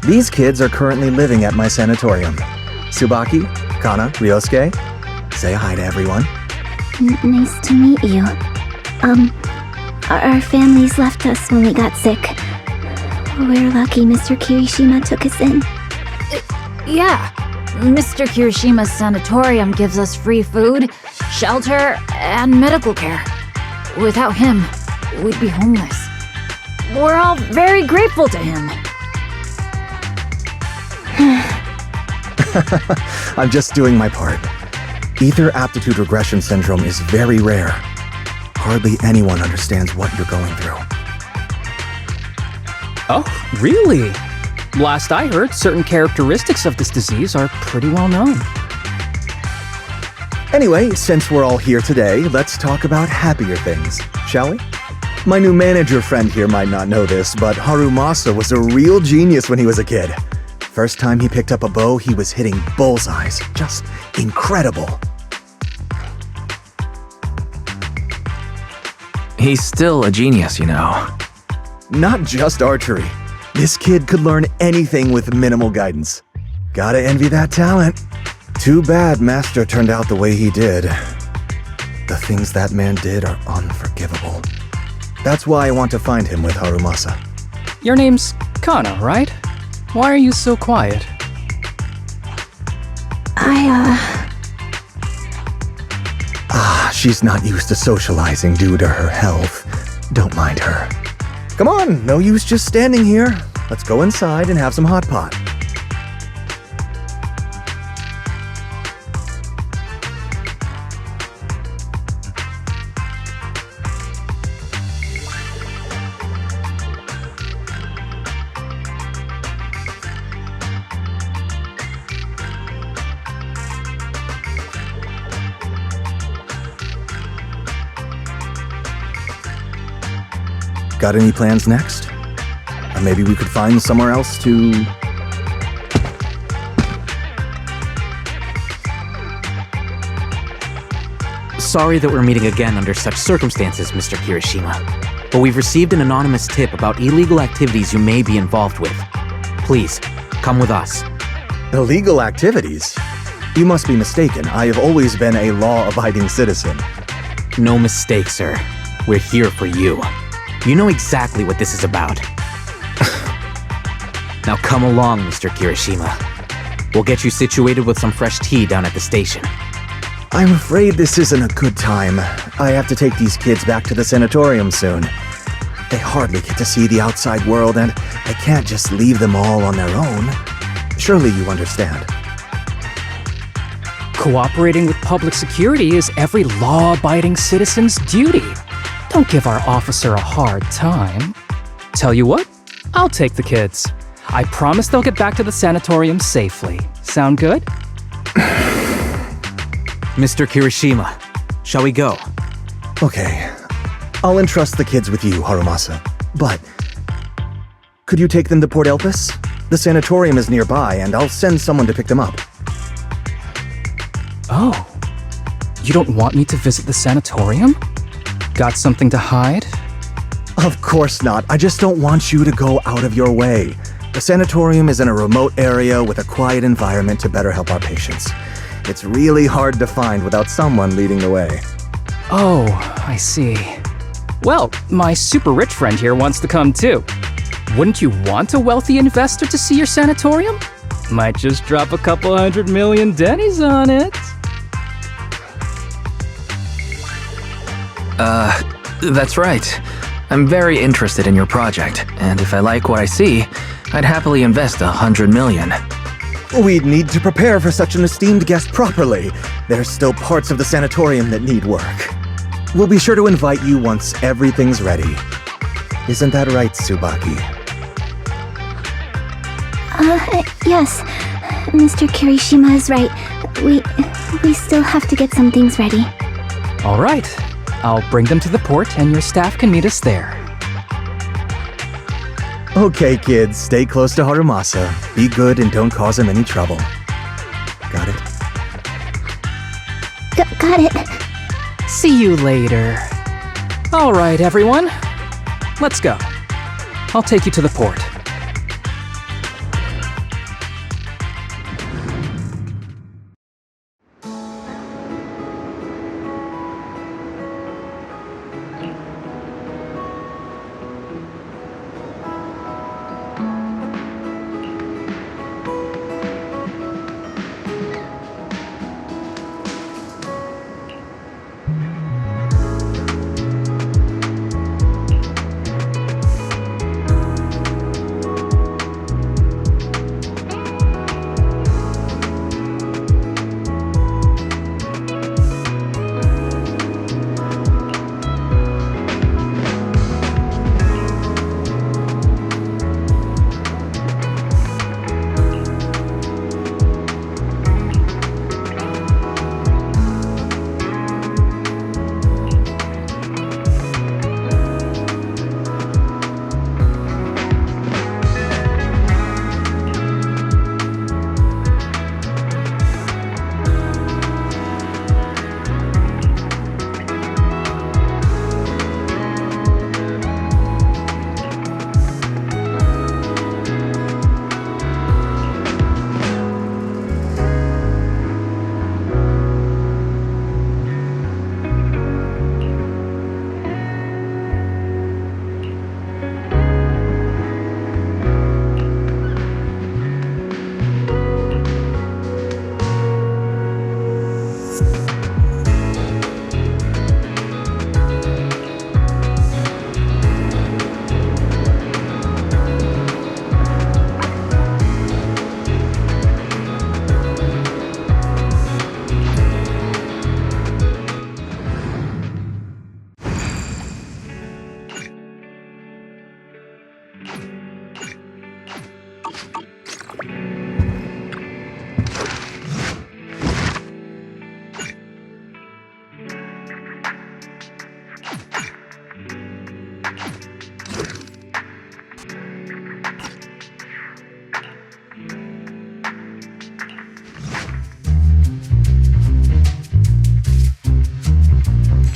These kids are currently living at my sanatorium. Tsubaki, Kana, Ryosuke, say hi to everyone. Nice to meet you. Our families left us when we got sick. We're lucky Mr. Kirishima took us in. Yeah. Mr. Kirishima's sanatorium gives us free food, shelter, and medical care. Without him, we'd be homeless. We're all very grateful to him. I'm just doing my part. Ether aptitude regression syndrome is very rare. Hardly anyone understands what you're going through. Oh, really? Last I heard, certain characteristics of this disease are pretty well known. Anyway, since we're all here today, let's talk about happier things, shall we? My new manager friend here might not know this, but Harumasa was a real genius when he was a kid. First time he picked up a bow, he was hitting bullseyes. Just incredible. He's still a genius, you know. Not just archery. This kid could learn anything with minimal guidance. Gotta envy that talent. Too bad Master turned out the way he did. The things that man did are unforgivable. That's why I want to find him with Harumasa. Your name's Kana, right? Why are you so quiet? She's not used to socializing due to her health. Don't mind her. Come on, no use just standing here. Let's go inside and have some hot pot. Got any plans next? Or maybe we could find somewhere else to... Sorry that we're meeting again under such circumstances, Mr. Kirishima. But we've received an anonymous tip about illegal activities you may be involved with. Please, come with us. Illegal activities? You must be mistaken. I have always been a law-abiding citizen. No mistake, sir. We're here for you. You know exactly what this is about. Now come along, Mr. Kirishima. We'll get you situated with some fresh tea down at the station. I'm afraid this isn't a good time. I have to take these kids back to the sanatorium soon. They hardly get to see the outside world, and I can't just leave them all on their own. Surely you understand. Cooperating with public security is every law-abiding citizen's duty. Don't give our officer a hard time. Tell you what, I'll take the kids. I promise they'll get back to the sanatorium safely. Sound good? Mr. Kirishima, shall we go? Okay. I'll entrust the kids with you, Harumasa. But could you take them to Port Elpis? The sanatorium is nearby, and I'll send someone to pick them up. Oh. You don't want me to visit the sanatorium? Got something to hide? Of course not. I just don't want you to go out of your way. The sanatorium is in a remote area with a quiet environment to better help our patients. It's really hard to find without someone leading the way. Oh, I see. Well, my super rich friend here wants to come too. Wouldn't you want a wealthy investor to see your sanatorium? Might just drop a couple $100 million Denny's on it. That's right. I'm very interested in your project, and if I like what I see, I'd happily invest $100 million. We'd need to prepare for such an esteemed guest properly. There's still parts of the sanatorium that need work. We'll be sure to invite you once everything's ready. Isn't that right, Tsubaki? Yes. Mr. Kirishima is right. We still have to get some things ready. All right. I'll bring them to the port and your staff can meet us there. Okay, kids, stay close to Harumasa. Be good and don't cause him any trouble. Got it? Got it. See you later. All right, everyone. Let's go. I'll take you to the port.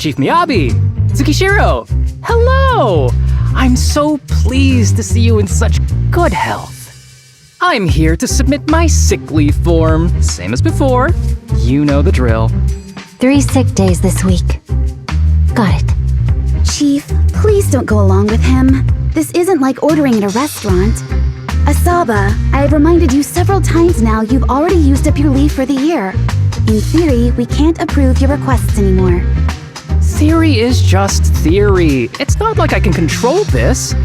Chief Miyabi! Tsukishiro! Hello! I'm so pleased to see you in such good health. I'm here to submit my sick leave form. Same as before. You know the drill. 3 sick days this week. Got it. Chief, please don't go along with him. This isn't like ordering at a restaurant. Asaba, I have reminded you several times now you've already used up your leave for the year. In theory, we can't approve your requests anymore. Theory is just theory. It's not like I can control this.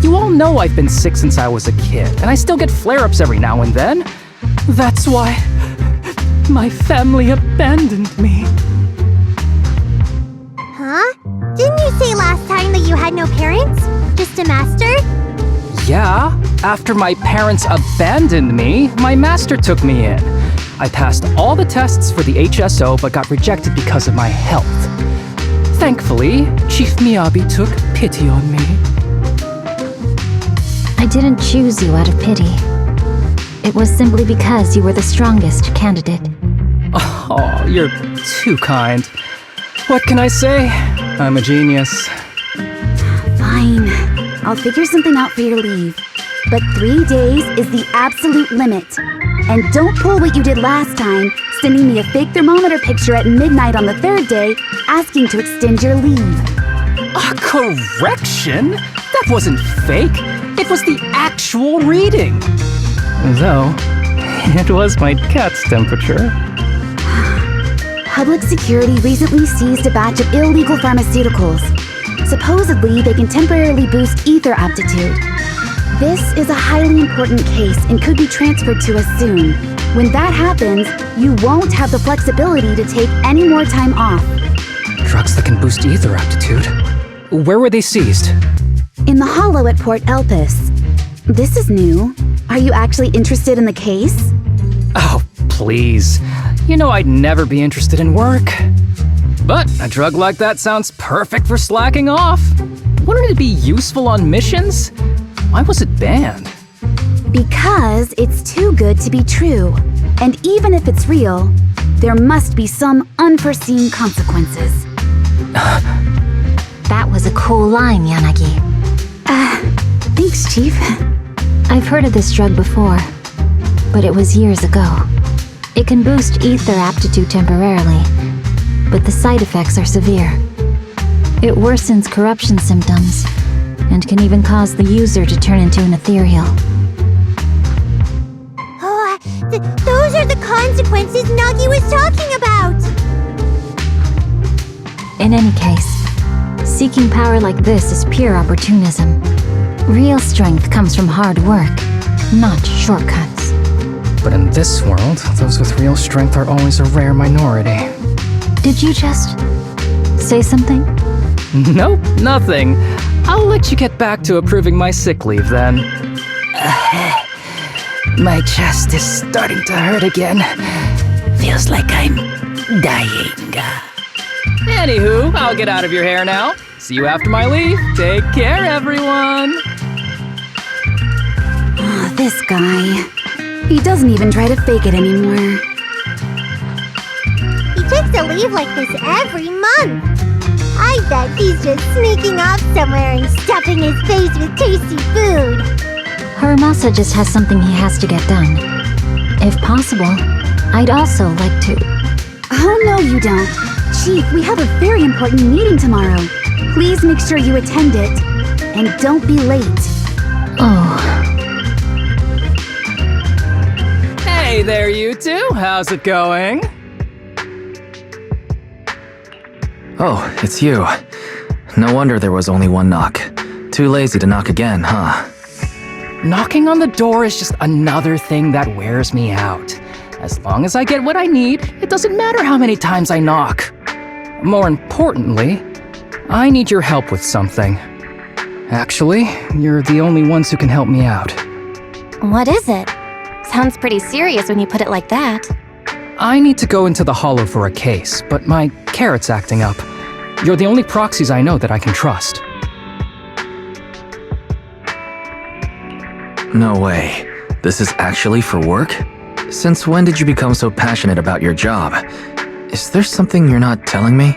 You all know I've been sick since I was a kid, and I still get flare-ups every now and then. That's why my family abandoned me. Huh? Didn't you say last time that you had no parents? Just a master? Yeah, after my parents abandoned me, my master took me in. I passed all the tests for the HSO but got rejected because of my health. Thankfully, Chief Miyabi took pity on me. I didn't choose you out of pity. It was simply because you were the strongest candidate. Oh, you're too kind. What can I say? I'm a genius. Fine. I'll figure something out for your leave. But 3 days is the absolute limit. And don't pull what you did last time, sending me a fake thermometer picture at midnight on the 3rd day, asking to extend your leave. A correction? That wasn't fake. It was the actual reading. Though, it was my cat's temperature. Public security recently seized a batch of illegal pharmaceuticals. Supposedly, they can temporarily boost ether aptitude. This is a highly important case and could be transferred to us soon. When that happens, you won't have the flexibility to take any more time off. Drugs that can boost ether aptitude? Where were they seized? In the hollow at Port Elpis. This is new. Are you actually interested in the case? Oh, please. You know I'd never be interested in work. But a drug like that sounds perfect for slacking off. Wouldn't it be useful on missions? Why was it banned? Because it's too good to be true. And even if it's real, there must be some unforeseen consequences. That was a cool line, Yanagi. Thanks, Chief. I've heard of this drug before, but it was years ago. It can boost ether aptitude temporarily, but the side effects are severe. It worsens corruption symptoms, and can even cause the user to turn into an ethereal. Oh, those are the consequences Nagi was talking about! In any case, seeking power like this is pure opportunism. Real strength comes from hard work, not shortcuts. But in this world, those with real strength are always a rare minority. Did you just say something? Nope, nothing. I'll let you get back to approving my sick leave then. My chest is starting to hurt again. Feels like I'm dying. Anywho, I'll get out of your hair now. See you after my leave. Take care, everyone. Oh, this guy. He doesn't even try to fake it anymore. He takes a leave like this every month. I bet he's just sneaking off somewhere and stuffing his face with tasty food. Haramasa just has something he has to get done. If possible, I'd also like to... Oh, no, you don't. Chief, we have a very important meeting tomorrow. Please make sure you attend it. And don't be late. Oh, Hey there, you two. How's it going? Oh, it's you. No wonder there was only one knock. Too lazy to knock again, huh? Knocking on the door is just another thing that wears me out. As long as I get what I need, it doesn't matter how many times I knock. More importantly, I need your help with something. Actually, you're the only ones who can help me out. What is it? Sounds pretty serious when you put it like that. I need to go into the hollow for a case, but my carrot's acting up. You're the only proxies I know that I can trust. No way. This is actually for work? Since when did you become so passionate about your job? Is there something you're not telling me?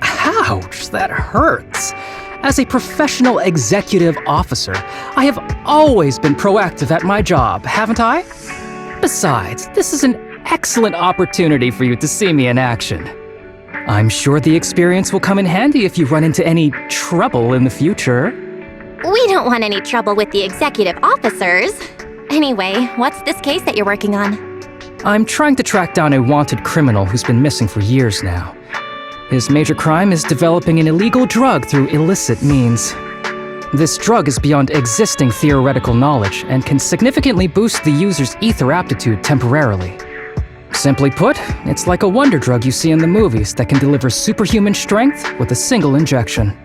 How? Ouch, that hurts. As a professional executive officer, I have always been proactive at my job, haven't I? Besides, this is an excellent opportunity for you to see me in action. I'm sure the experience will come in handy if you run into any trouble in the future. We don't want any trouble with the executive officers. Anyway, what's this case that you're working on? I'm trying to track down a wanted criminal who's been missing for years now. His major crime is developing an illegal drug through illicit means. This drug is beyond existing theoretical knowledge and can significantly boost the user's ether aptitude temporarily. Simply put, it's like a wonder drug you see in the movies that can deliver superhuman strength with a single injection.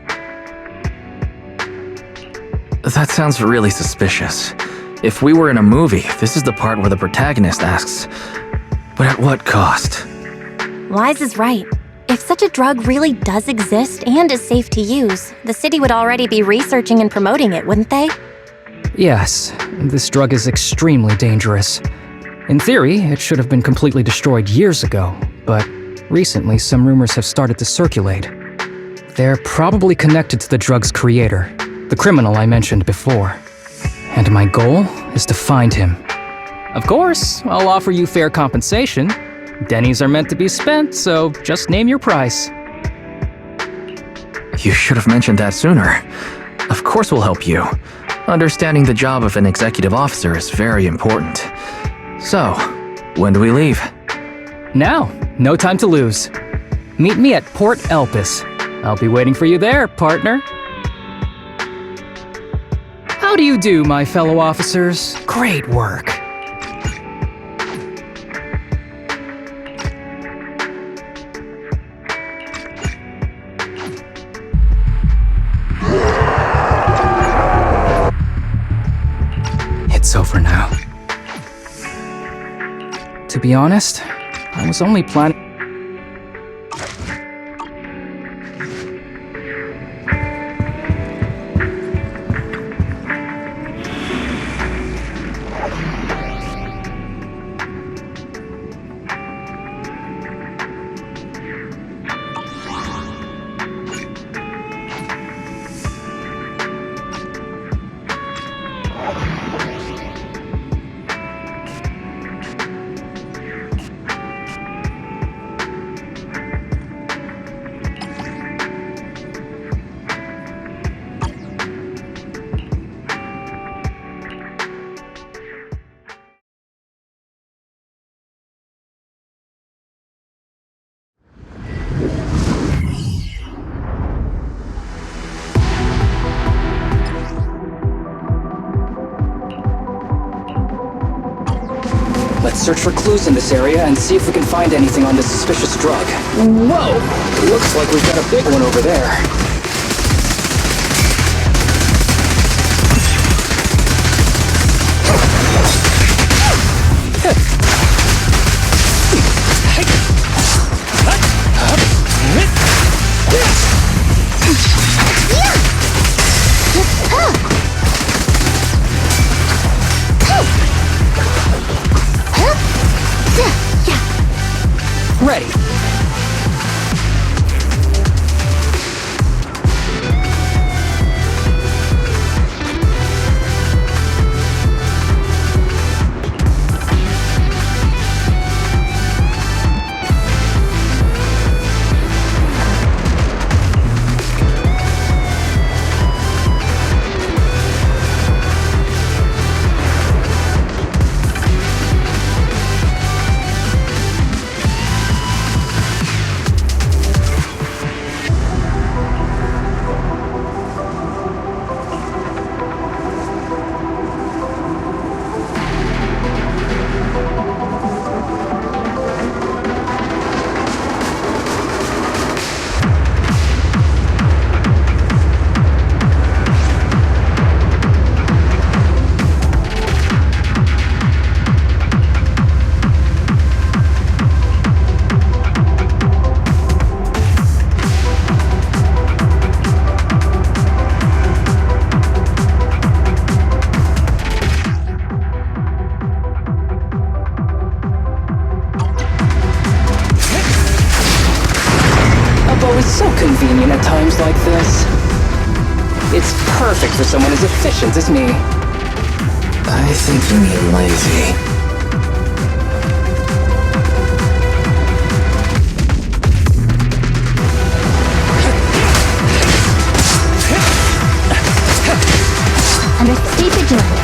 That sounds really suspicious. If we were in a movie, this is the part where the protagonist asks, but at what cost? Wise is right. If such a drug really does exist and is safe to use, the city would already be researching and promoting it, wouldn't they? Yes, this drug is extremely dangerous. In theory, it should have been completely destroyed years ago, but recently some rumors have started to circulate. They're probably connected to the drug's creator, the criminal I mentioned before. And my goal is to find him. Of course, I'll offer you fair compensation. Denny's are meant to be spent, so just name your price. You should have mentioned that sooner. Of course we'll help you. Understanding the job of an executive officer is very important. So, when do we leave? Now, no time to lose. Meet me at Port Elpis. I'll be waiting for you there, partner. How do you do, my fellow officers? Great work. It's over now. To be honest, I was only planning. Let's search for clues in this area and see if we can find anything on this suspicious drug. Whoa! Looks like we've got a big one over there. Ready. for someone as efficient as me. I think you mean lazy. And stay vigilant.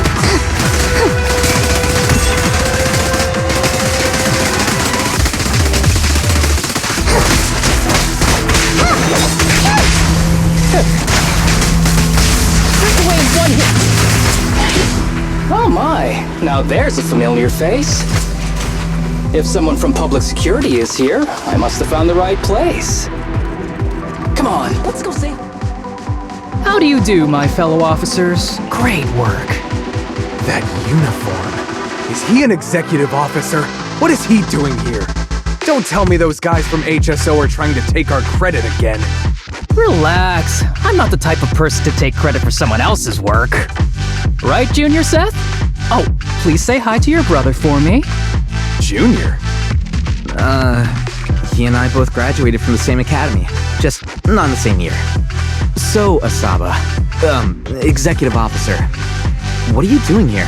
Oh my, now there's a familiar face. If someone from public security is here, I must have found the right place. Come on, let's go see. How do you do, my fellow officers? Great work. That uniform. Is he an executive officer? What is he doing here? Don't tell me those guys from HSO are trying to take our credit again. Relax. I'm not the type of person to take credit for someone else's work. Right, Junior Seth? Oh, please say hi to your brother for me. Junior? He and I both graduated from the same academy. Just not in the same year. So, Asaba, executive officer, what are you doing here?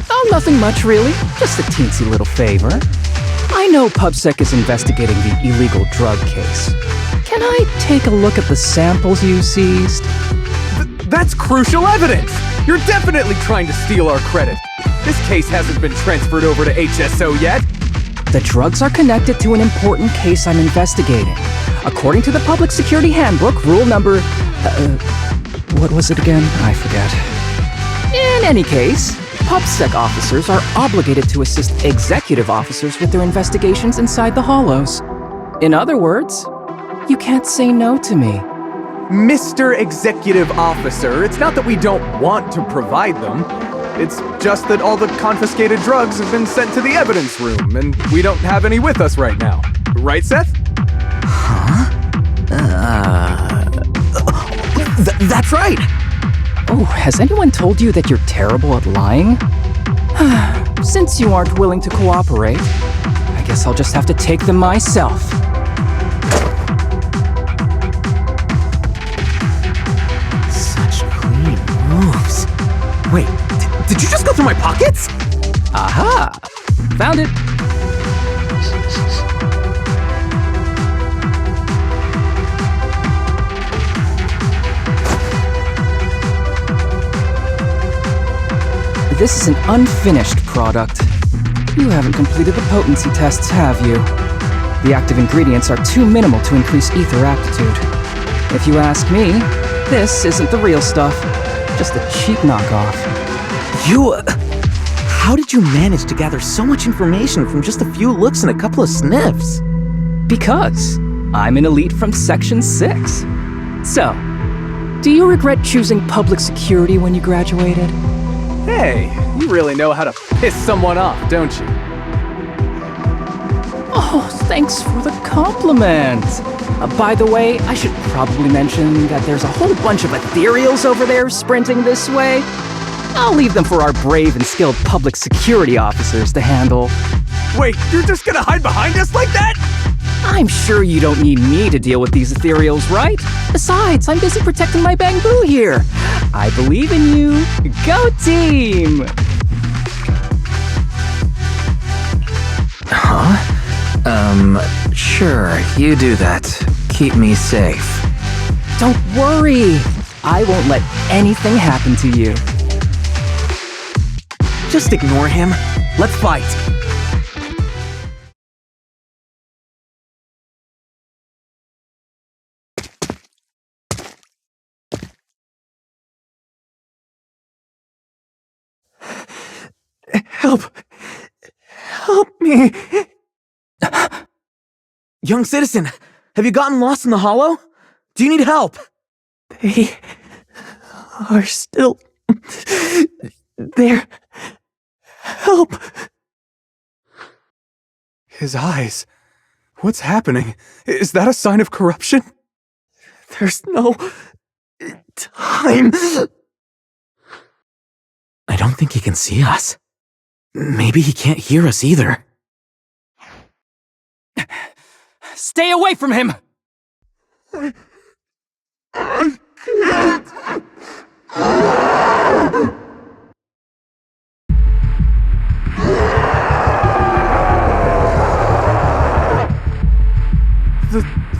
Oh, nothing much really. Just a teensy little favor. I know PubSec is investigating the illegal drug case. Can I take a look at the samples you seized? That's crucial evidence! You're definitely trying to steal our credit. This case hasn't been transferred over to HSO yet. The drugs are connected to an important case I'm investigating. According to the Public Security Handbook, rule number... what was it again? I forget. In any case, PubSec officers are obligated to assist executive officers with their investigations inside the Hollows. In other words, you can't say no to me. Mr. Executive Officer, it's not that we don't want to provide them. It's just that all the confiscated drugs have been sent to the evidence room, and we don't have any with us right now. Right, Seth? That's right! Oh, has anyone told you that you're terrible at lying? Since you aren't willing to cooperate, I guess I'll just have to take them myself. Such clean moves. Wait, did you just go through my pockets? Aha! Found it! This is an unfinished product. You haven't completed the potency tests, have you? The active ingredients are too minimal to increase ether aptitude. If you ask me, this isn't the real stuff, just a cheap knockoff. How did you manage to gather so much information from just a few looks and a couple of sniffs? Because I'm an elite from Section 6. So, do you regret choosing public security when you graduated? Hey, you really know how to piss someone off, don't you? Oh, thanks for the compliment. By the way, I should probably mention that there's a whole bunch of ethereals over there sprinting this way. I'll leave them for our brave and skilled public security officers to handle. Wait, you're just gonna hide behind us like that? I'm sure you don't need me to deal with these ethereals, right? Besides, I'm busy protecting my Bangboo here. I believe in you. Go team! Sure, you do that. Keep me safe. Don't worry. I won't let anything happen to you. Just ignore him. Let's fight. Help me. Young citizen, have you gotten lost in the hollow? Do you need help? They are still there. Help. His eyes. What's happening? Is that a sign of corruption? There's no time. I don't think he can see us. Maybe he can't hear us either. Stay away from him! I can't.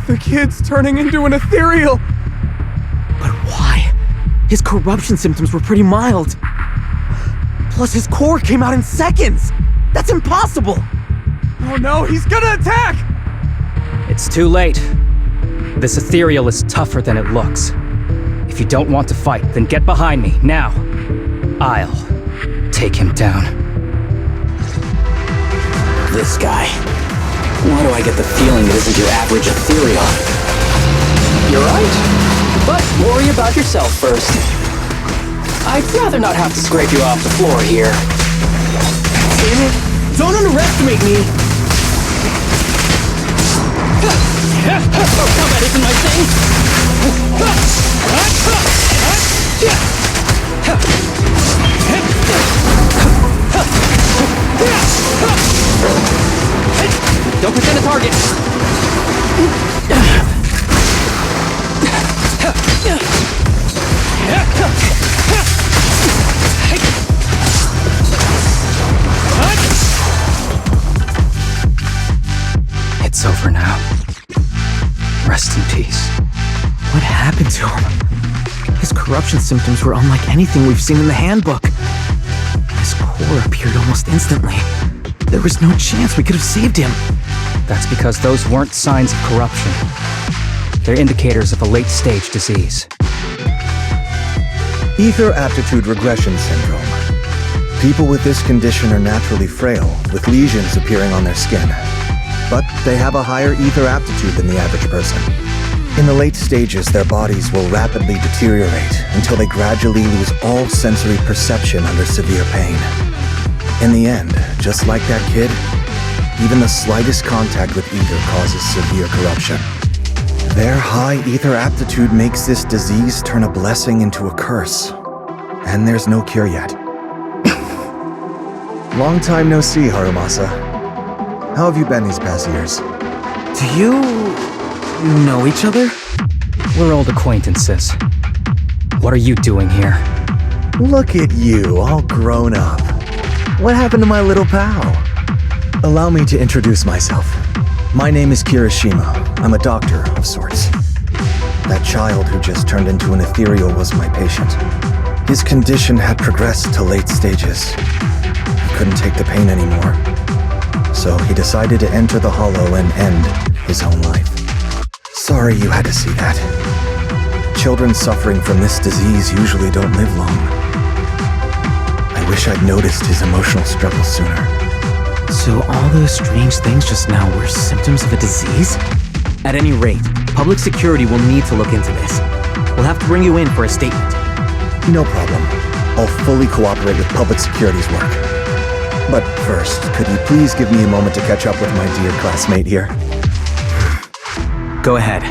The kid's turning into an ethereal! But why? His corruption symptoms were pretty mild. Plus, his core came out in seconds! That's impossible! Oh no, he's gonna attack! It's too late. This ethereal is tougher than it looks. If you don't want to fight, then get behind me, now. I'll take him down. This guy. Why do I get the feeling it isn't your average ethereal? You're right. But worry about yourself first. I'd rather not have to scrape you off the floor here. Damn it! Don't underestimate me! Combat isn't my thing! Don't pretend to target! It's over now. Rest in peace. What happened to him? His corruption symptoms were unlike anything we've seen in the handbook. His core appeared almost instantly. There was no chance we could have saved him. That's because those weren't signs of corruption. They're indicators of a late-stage disease. Ether aptitude regression syndrome. People with this condition are naturally frail, with lesions appearing on their skin. But they have a higher ether aptitude than the average person. In the late stages, their bodies will rapidly deteriorate until they gradually lose all sensory perception under severe pain. In the end, just like that kid, even the slightest contact with ether causes severe corruption. Their high ether aptitude makes this disease turn a blessing into a curse. And there's no cure yet. Long time no see, Harumasa. How have you been these past years? Do you know each other? We're old acquaintances. What are you doing here? Look at you, all grown up. What happened to my little pal? Allow me to introduce myself. My name is Kirishima. I'm a doctor of sorts. That child who just turned into an ethereal was my patient. His condition had progressed to late stages. He couldn't take the pain anymore. So he decided to enter the Hollow and end his own life. Sorry you had to see that. Children suffering from this disease usually don't live long. I wish I'd noticed his emotional struggle sooner. So all those strange things just now were symptoms of a disease? At any rate, public security will need to look into this. We'll have to bring you in for a statement. No problem. I'll fully cooperate with public security's work. But first, could you please give me a moment to catch up with my dear classmate here? Go ahead.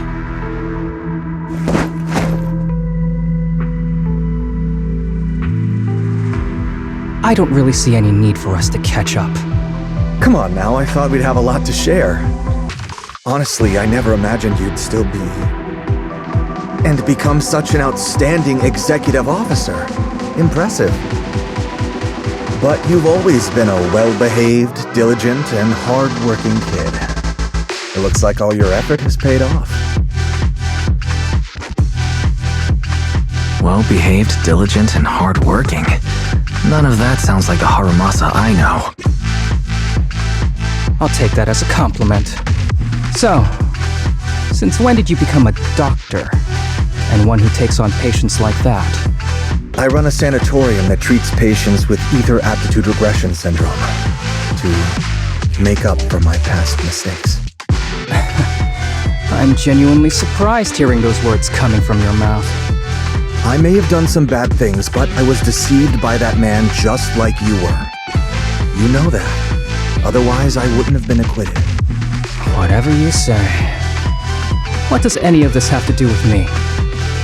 I don't really see any need for us to catch up. Come on now, I thought we'd have a lot to share. Honestly, I never imagined you'd still be... and become such an outstanding executive officer. Impressive. But you've always been a well-behaved, diligent, and hard-working kid. It looks like all your effort has paid off. Well-behaved, diligent, and hardworking. None of that sounds like the Harumasa I know. I'll take that as a compliment. So, since when did you become a doctor? And one who takes on patients like that? I run a sanatorium that treats patients with ether aptitude regression syndrome to make up for my past mistakes. I'm genuinely surprised hearing those words coming from your mouth. I may have done some bad things, but I was deceived by that man just like you were. You know that. Otherwise, I wouldn't have been acquitted. Whatever you say. What does any of this have to do with me?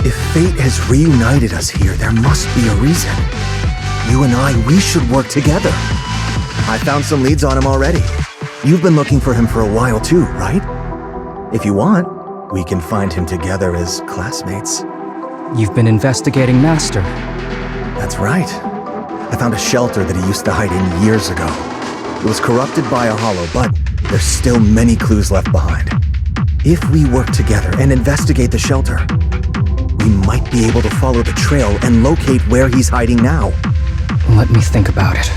If fate has reunited us here, there must be a reason. You and I, we should work together. I found some leads on him already. You've been looking for him for a while too, right? If you want, we can find him together as classmates. You've been investigating Master. That's right. I found a shelter that he used to hide in years ago. It was corrupted by a hollow, but there's still many clues left behind. If we work together and investigate the shelter, we might be able to follow the trail and locate where he's hiding now. Let me think about it.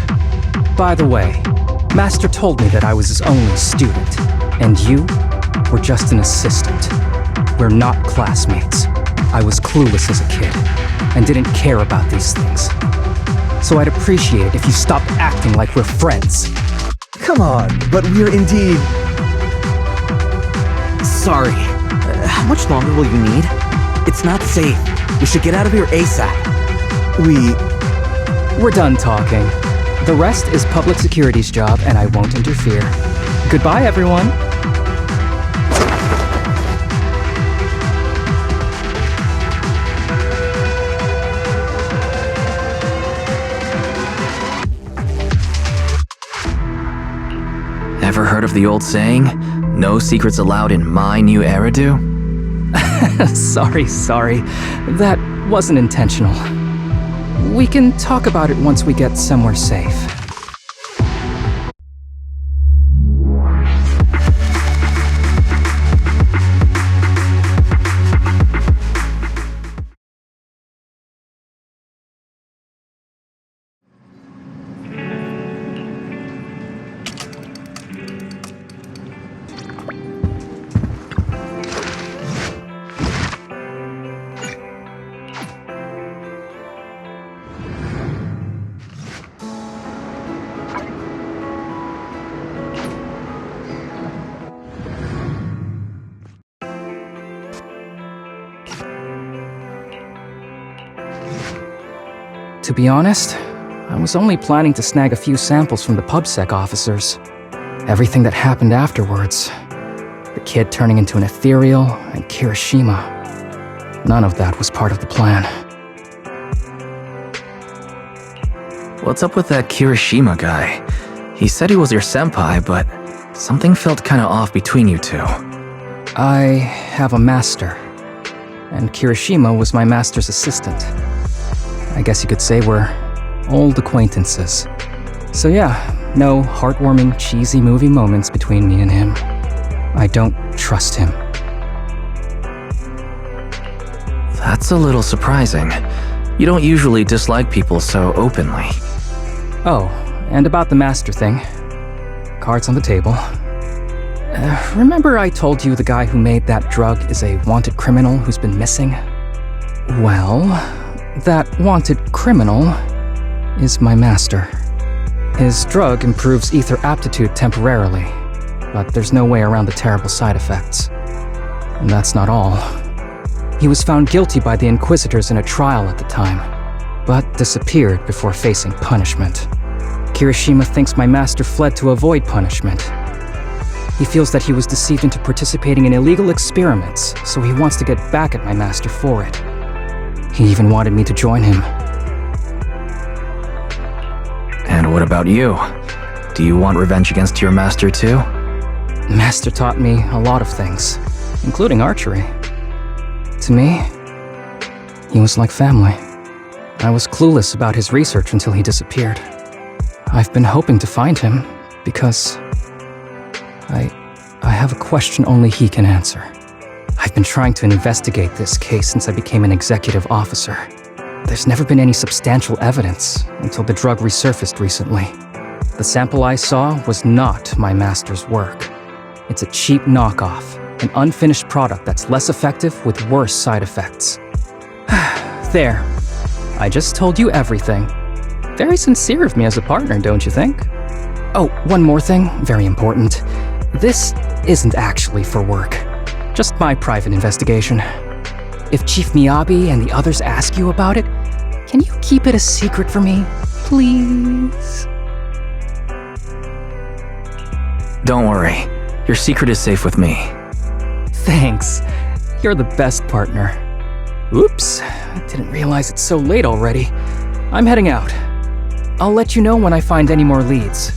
By the way, Master told me that I was his only student, and you were just an assistant. We're not classmates. I was clueless as a kid, and didn't care about these things. So I'd appreciate it if you stopped acting like we're friends. Come on, but we're indeed... Sorry. How much longer will you need? It's not safe. We should get out of here ASAP. We're done talking. The rest is public security's job, and I won't interfere. Goodbye, everyone. Ever heard of the old saying, no secrets allowed in my new Eridu? Sorry. That wasn't intentional. We can talk about it once we get somewhere safe. To be honest, I was only planning to snag a few samples from the PubSec officers. Everything that happened afterwards. The kid turning into an ethereal, and Kirishima. None of that was part of the plan. What's up with that Kirishima guy? He said he was your senpai, but something felt kinda off between you two. I have a master, and Kirishima was my master's assistant. I guess you could say we're old acquaintances. So yeah, no heartwarming, cheesy movie moments between me and him. I don't trust him. That's a little surprising. You don't usually dislike people so openly. Oh, and about the master thing. Cards on the table. Remember I told you the guy who made that drug is a wanted criminal who's been missing? Well, that wanted criminal is my master. His drug improves ether aptitude temporarily, but there's no way around the terrible side effects. And that's not all. He was found guilty by the Inquisitors in a trial at the time, but disappeared before facing punishment. Kirishima thinks my master fled to avoid punishment. He feels that he was deceived into participating in illegal experiments, so he wants to get back at my master for it. He even wanted me to join him. And what about you? Do you want revenge against your master too? Master taught me a lot of things, including archery. To me, he was like family. I was clueless about his research until he disappeared. I've been hoping to find him because I have a question only he can answer. I've been trying to investigate this case since I became an executive officer. There's never been any substantial evidence until the drug resurfaced recently. The sample I saw was not my master's work. It's a cheap knockoff, an unfinished product that's less effective with worse side effects. There. I just told you everything. Very sincere of me as a partner, don't you think? Oh, one more thing, very important. This isn't actually for work. Just my private investigation. If Chief Miyabi and the others ask you about it, can you keep it a secret for me, please? Don't worry. Your secret is safe with me. Thanks. You're the best partner. Oops, I didn't realize it's so late already. I'm heading out. I'll let you know when I find any more leads.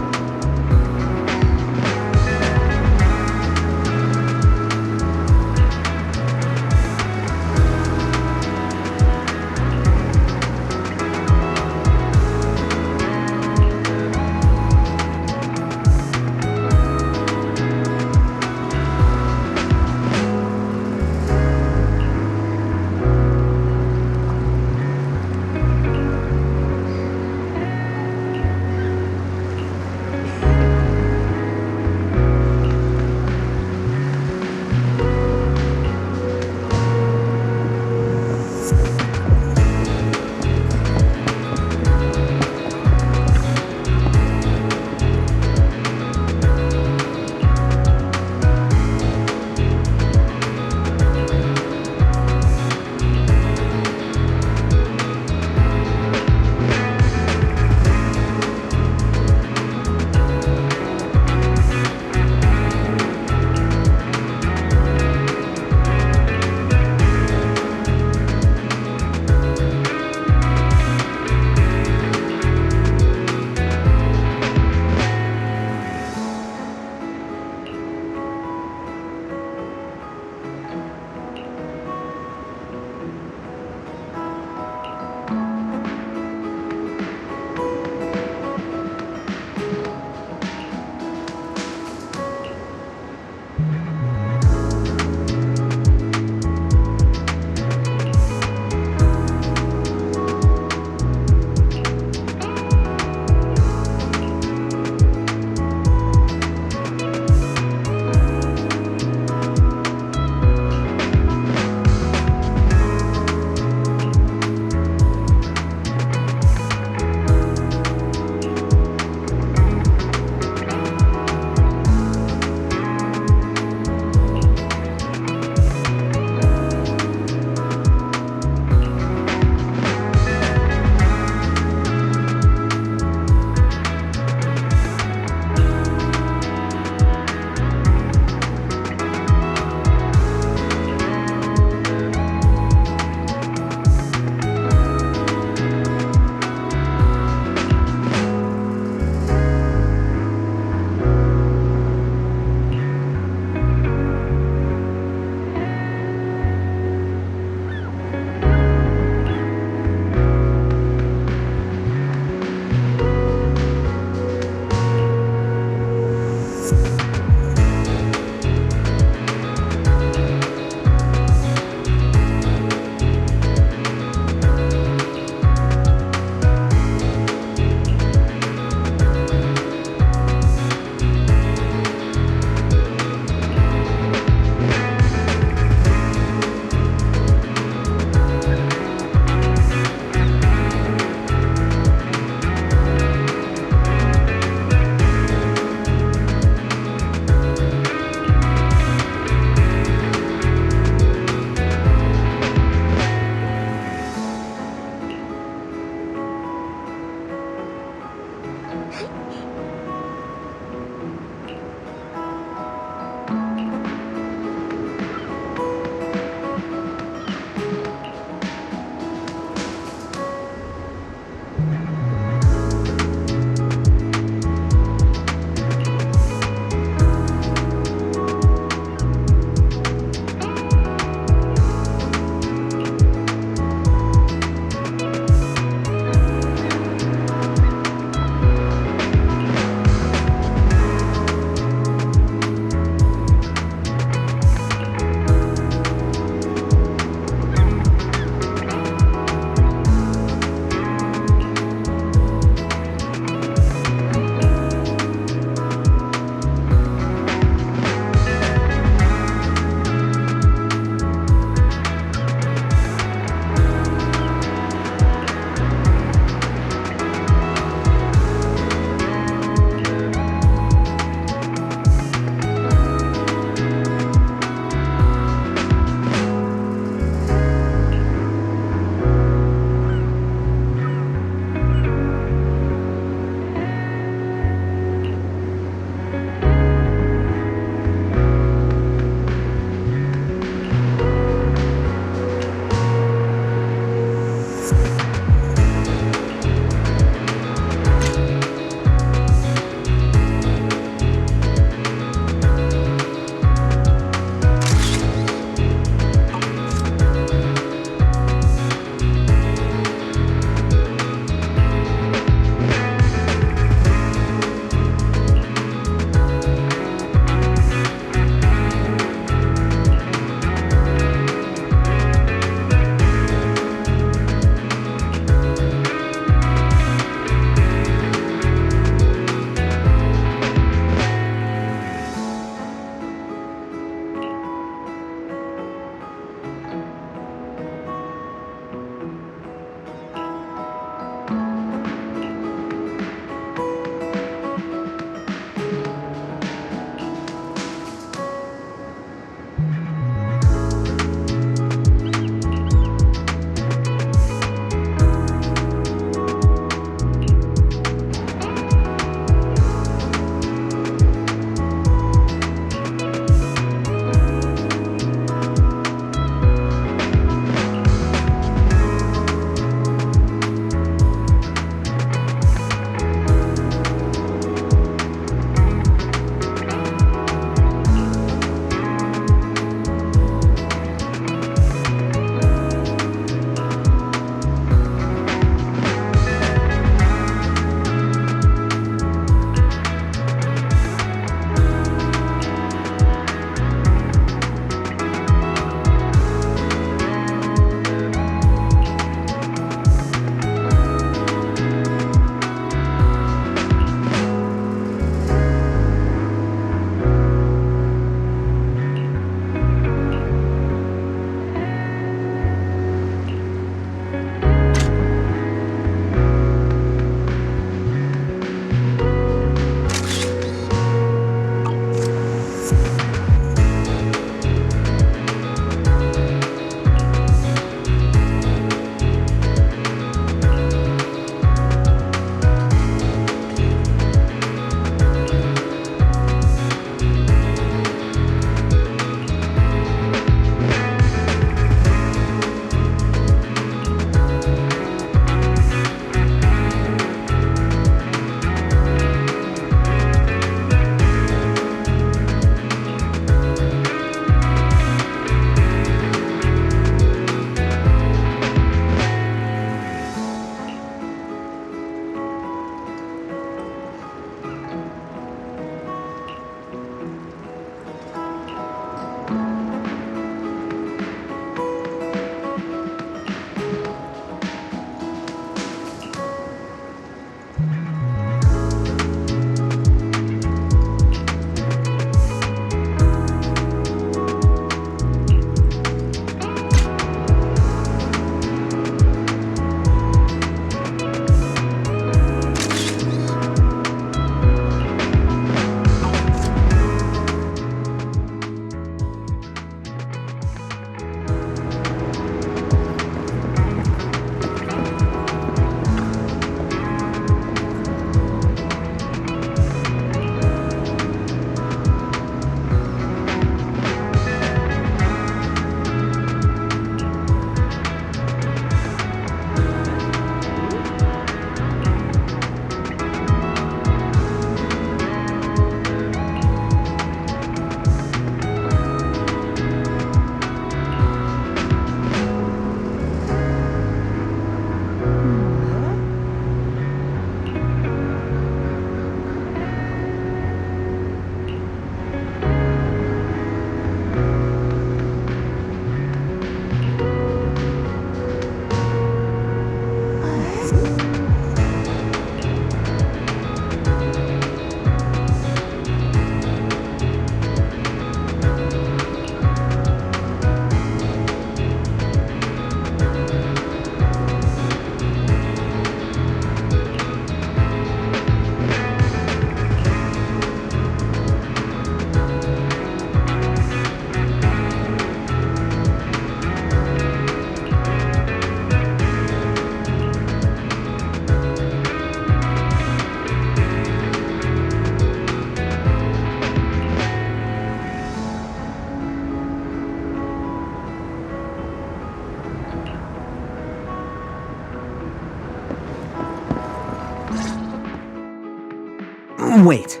Wait,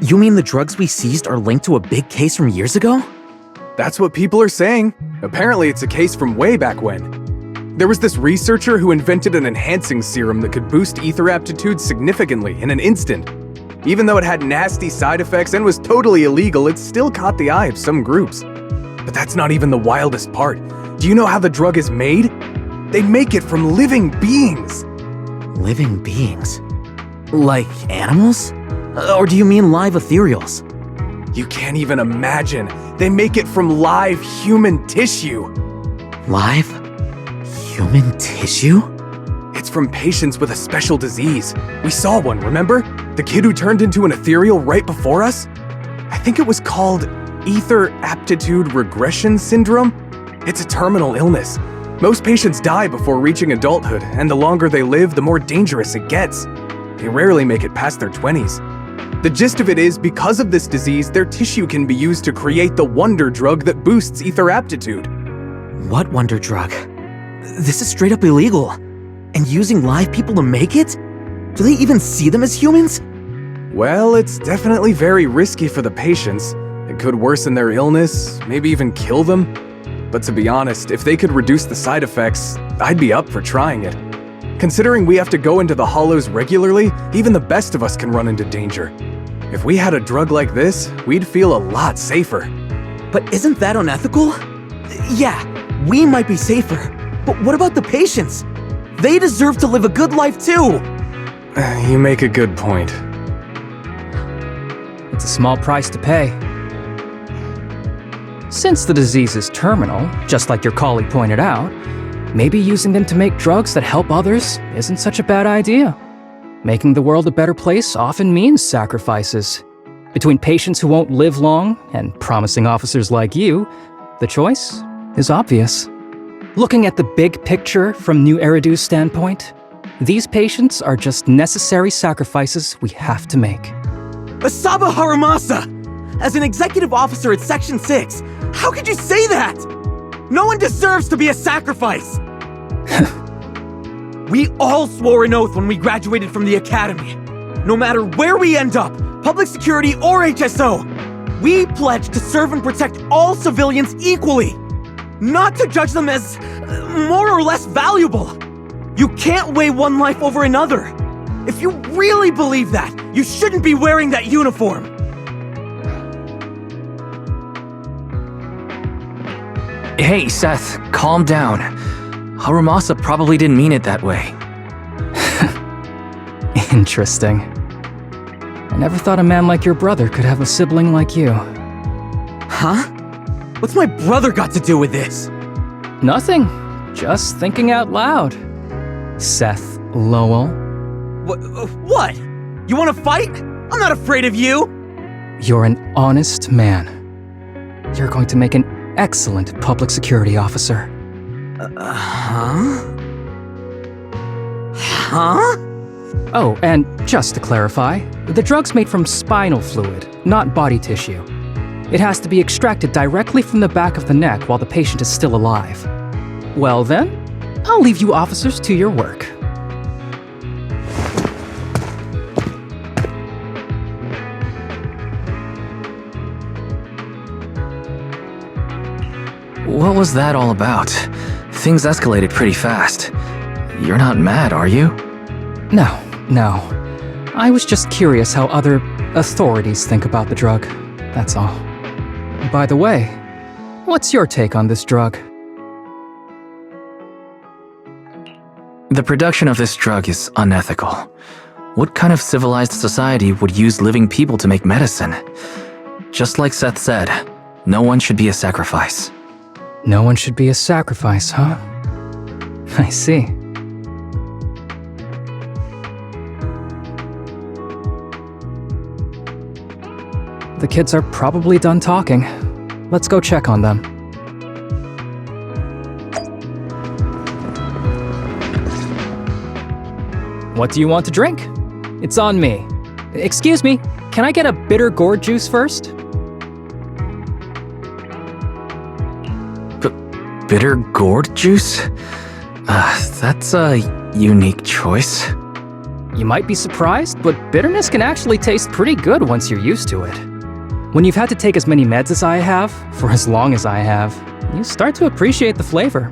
you mean the drugs we seized are linked to a big case from years ago? That's what people are saying. Apparently it's a case from way back when. There was this researcher who invented an enhancing serum that could boost ether aptitude significantly in an instant. Even though it had nasty side effects and was totally illegal, it still caught the eye of some groups. But that's not even the wildest part. Do you know how the drug is made? They make it from living beings. Living beings? Like animals? Or do you mean live ethereals? You can't even imagine. They make it from live human tissue. Live human tissue? It's from patients with a special disease. We saw one, remember? The kid who turned into an ethereal right before us? I think it was called Ether Aptitude Regression Syndrome. It's a terminal illness. Most patients die before reaching adulthood, and the longer they live, the more dangerous it gets. They rarely make it past their 20s. The gist of it is, because of this disease, their tissue can be used to create the wonder drug that boosts ether aptitude. What wonder drug? This is straight up illegal. And using live people to make it? Do they even see them as humans? Well, it's definitely very risky for the patients. It could worsen their illness, maybe even kill them. But to be honest, if they could reduce the side effects, I'd be up for trying it. Considering we have to go into the hollows regularly, even the best of us can run into danger. If we had a drug like this, we'd feel a lot safer. But isn't that unethical? Yeah, we might be safer, but what about the patients? They deserve to live a good life too! You make a good point. It's a small price to pay. Since the disease is terminal, just like your colleague pointed out, maybe using them to make drugs that help others isn't such a bad idea. Making the world a better place often means sacrifices. Between patients who won't live long and promising officers like you, the choice is obvious. Looking at the big picture from New Eridu's standpoint, these patients are just necessary sacrifices we have to make. Asaba Haramasa! As an executive officer at Section 6, how could you say that? No one deserves to be a sacrifice! We all swore an oath when we graduated from the academy. No matter where we end up, public security or HSO, we pledge to serve and protect all civilians equally, not to judge them as more or less valuable. You can't weigh one life over another. If you really believe that, you shouldn't be wearing that uniform. Hey, Seth, calm down. Haramasa probably didn't mean it that way. Interesting. I never thought a man like your brother could have a sibling like you. Huh? What's my brother got to do with this? Nothing. Just thinking out loud. Seth Lowell. What? You want to fight? I'm not afraid of you! You're an honest man. You're going to make an excellent public security officer. Huh? Huh? Oh, and just to clarify, the drug's made from spinal fluid, not body tissue. It has to be extracted directly from the back of the neck while the patient is still alive. Well then, I'll leave you officers to your work. What was that all about? Things escalated pretty fast. You're not mad, are you? No. I was just curious how other authorities think about the drug, that's all. By the way, what's your take on this drug? The production of this drug is unethical. What kind of civilized society would use living people to make medicine? Just like Seth said, no one should be a sacrifice. No one should be a sacrifice, huh? I see. The kids are probably done talking. Let's go check on them. What do you want to drink? It's on me. Excuse me, can I get a bitter gourd juice first? Bitter gourd juice? That's a unique choice. You might be surprised, but bitterness can actually taste pretty good once you're used to it. When you've had to take as many meds as I have, for as long as I have, you start to appreciate the flavor.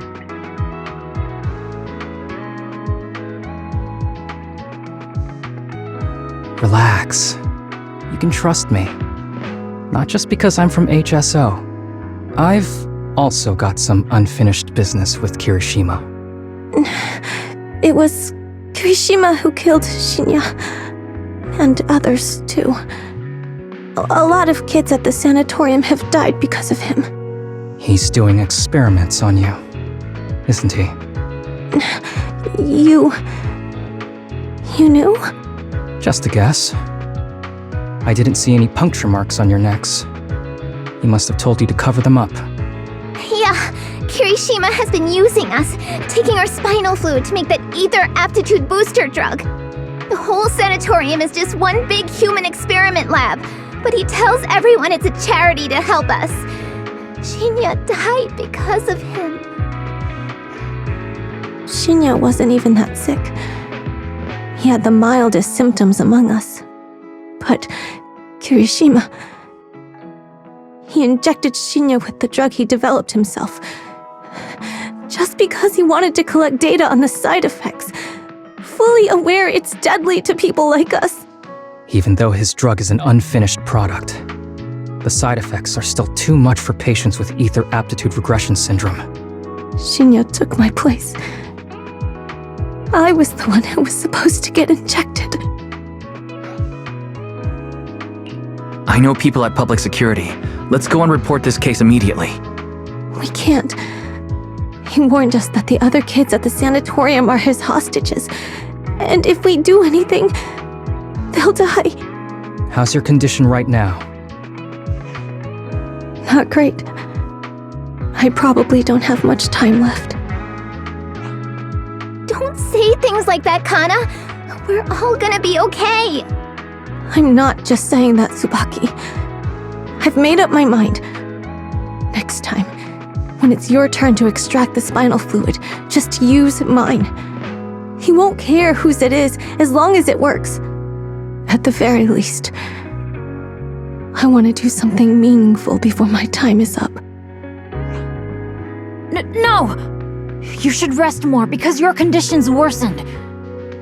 Relax. You can trust me. Not just because I'm from HSO. I've also got some unfinished business with Kirishima. It was Kirishima who killed Shinya. And others, too. A lot of kids at the sanatorium have died because of him. He's doing experiments on you, isn't he? You knew? Just a guess. I didn't see any puncture marks on your necks. He must have told you to cover them up. Yeah, Kirishima has been using us, taking our spinal fluid to make that ether aptitude booster drug. The whole sanatorium is just one big human experiment lab, but he tells everyone it's a charity to help us. Shinya died because of him. Shinya wasn't even that sick. He had the mildest symptoms among us. But Kirishima... He injected Shinya with the drug he developed himself. Just because he wanted to collect data on the side effects. Fully aware it's deadly to people like us. Even though his drug is an unfinished product, the side effects are still too much for patients with ether aptitude regression syndrome. Shinya took my place. I was the one who was supposed to get injected. I know people at public security. Let's go and report this case immediately. We can't. He warned us that the other kids at the sanatorium are his hostages. And if we do anything, they'll die. How's your condition right now? Not great. I probably don't have much time left. Don't say things like that, Kana. We're all gonna be okay. I'm not just saying that, Tsubaki. I've made up my mind. Next time, when it's your turn to extract the spinal fluid, just use mine. He won't care whose it is, as long as it works. At the very least, I want to do something meaningful before my time is up. No! You should rest more because your condition's worsened.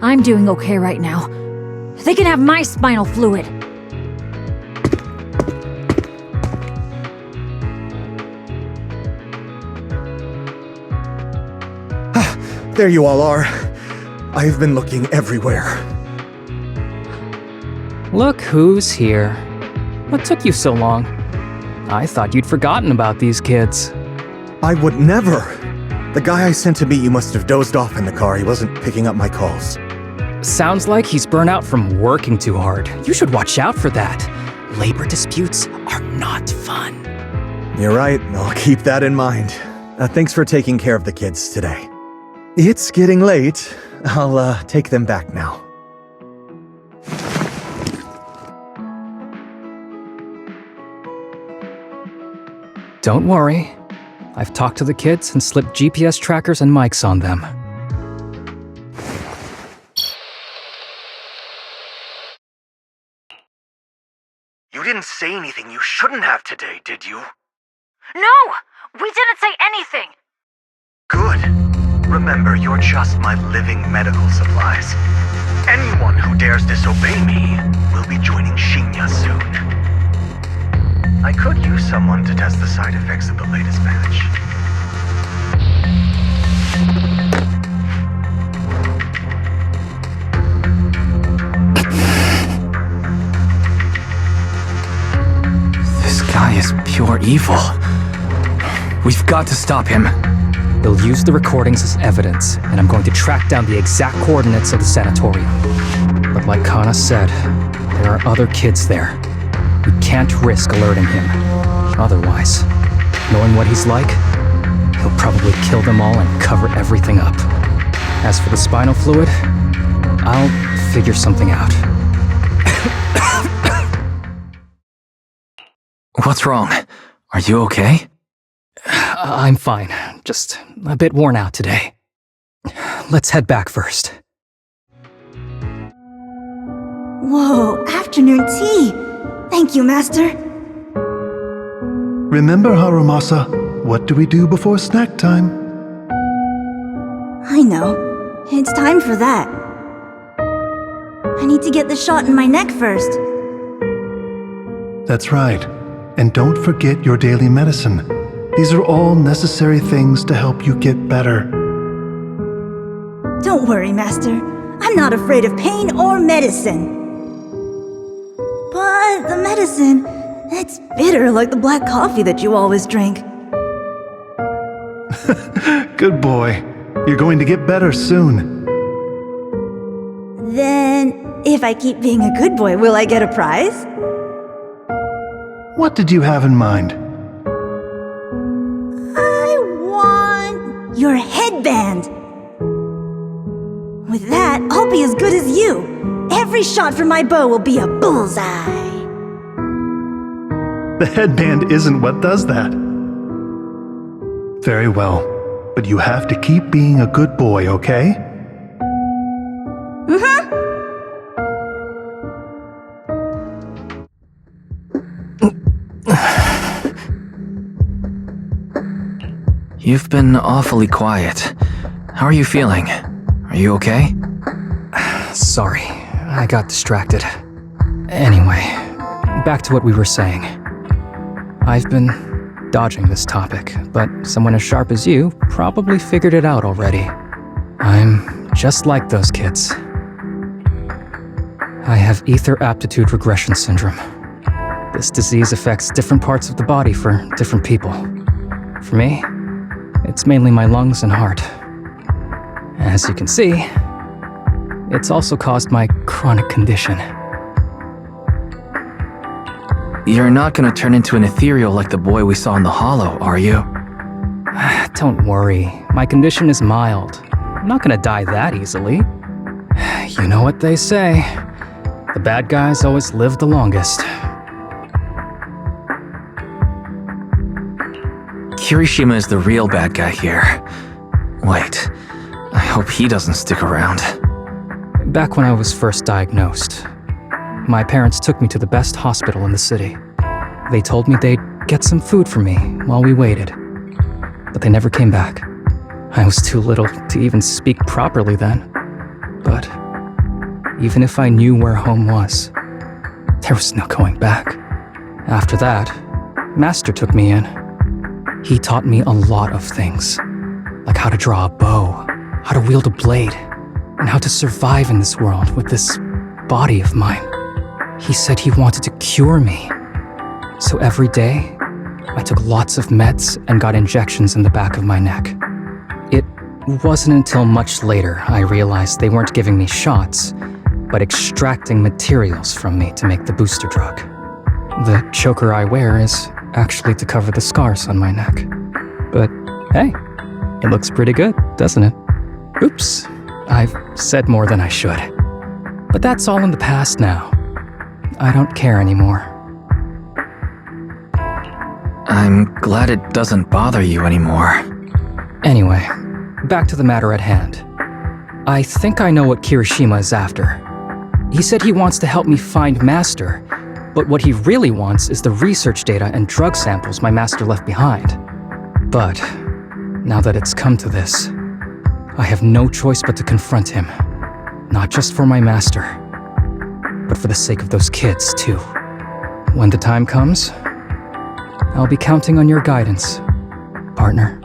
I'm doing okay right now. They can have my spinal fluid. There you all are. I've been looking everywhere. Look who's here. What took you so long? I thought you'd forgotten about these kids. I would never. The guy I sent to meet you must have dozed off in the car. He wasn't picking up my calls. Sounds like he's burnt out from working too hard. You should watch out for that. Labor disputes are not fun. You're right. I'll keep that in mind. Thanks for taking care of the kids today. It's getting late. I'll take them back now. Don't worry. I've talked to the kids and slipped GPS trackers and mics on them. You didn't say anything you shouldn't have today, did you? No! We didn't say anything! Good. Remember, you're just my living medical supplies. Anyone who dares disobey me will be joining Shinya soon. I could use someone to test the side effects of the latest batch. This guy is pure evil. We've got to stop him. They'll use the recordings as evidence, and I'm going to track down the exact coordinates of the sanatorium. But like Kana said, there are other kids there. We can't risk alerting him. Otherwise, knowing what he's like, he'll probably kill them all and cover everything up. As for the spinal fluid, I'll figure something out. What's wrong? Are you okay? I'm fine, just a bit worn out today. Let's head back first. Whoa, afternoon tea! Thank you, Master. Remember, Harumasa, what do we do before snack time? I know. It's time for that. I need to get the shot in my neck first. That's right. And don't forget your daily medicine. These are all necessary things to help you get better. Don't worry, Master. I'm not afraid of pain or medicine. But the medicine, it's bitter like the black coffee that you always drink. Good boy. You're going to get better soon. Then, if I keep being a good boy, will I get a prize? What did you have in mind? I want your headband. With that, I'll be as good as you. Every shot from my bow will be a bullseye. The headband isn't what does that. Very well, but you have to keep being a good boy, okay? Mm-hmm. You've been awfully quiet. How are you feeling? Are you okay? Sorry, I got distracted. Anyway, back to what we were saying. I've been dodging this topic, but someone as sharp as you probably figured it out already. I'm just like those kids. I have ether aptitude regression syndrome. This disease affects different parts of the body for different people. For me, it's mainly my lungs and heart. As you can see, it's also caused my chronic condition. You're not gonna turn into an ethereal like the boy we saw in the hollow, are you? Don't worry, my condition is mild. I'm not gonna die that easily. You know what they say, the bad guys always live the longest. Kirishima is the real bad guy here. Wait, I hope he doesn't stick around. Back when I was first diagnosed, my parents took me to the best hospital in the city. They told me they'd get some food for me while we waited, but they never came back. I was too little to even speak properly then. But even if I knew where home was, there was no going back. After that, Master took me in. He taught me a lot of things, like how to draw a bow, how to wield a blade, and how to survive in this world with this body of mine. He said he wanted to cure me. So every day, I took lots of meds and got injections in the back of my neck. It wasn't until much later I realized they weren't giving me shots, but extracting materials from me to make the booster drug. The choker I wear is actually to cover the scars on my neck. But hey, it looks pretty good, doesn't it? Oops, I've said more than I should. But that's all in the past now. I don't care anymore. I'm glad it doesn't bother you anymore. Anyway, back to the matter at hand. I think I know what Kirishima is after. He said he wants to help me find Master, but what he really wants is the research data and drug samples my master left behind. But now that it's come to this, I have no choice but to confront him. Not just for my master, but for the sake of those kids, too. When the time comes, I'll be counting on your guidance, partner.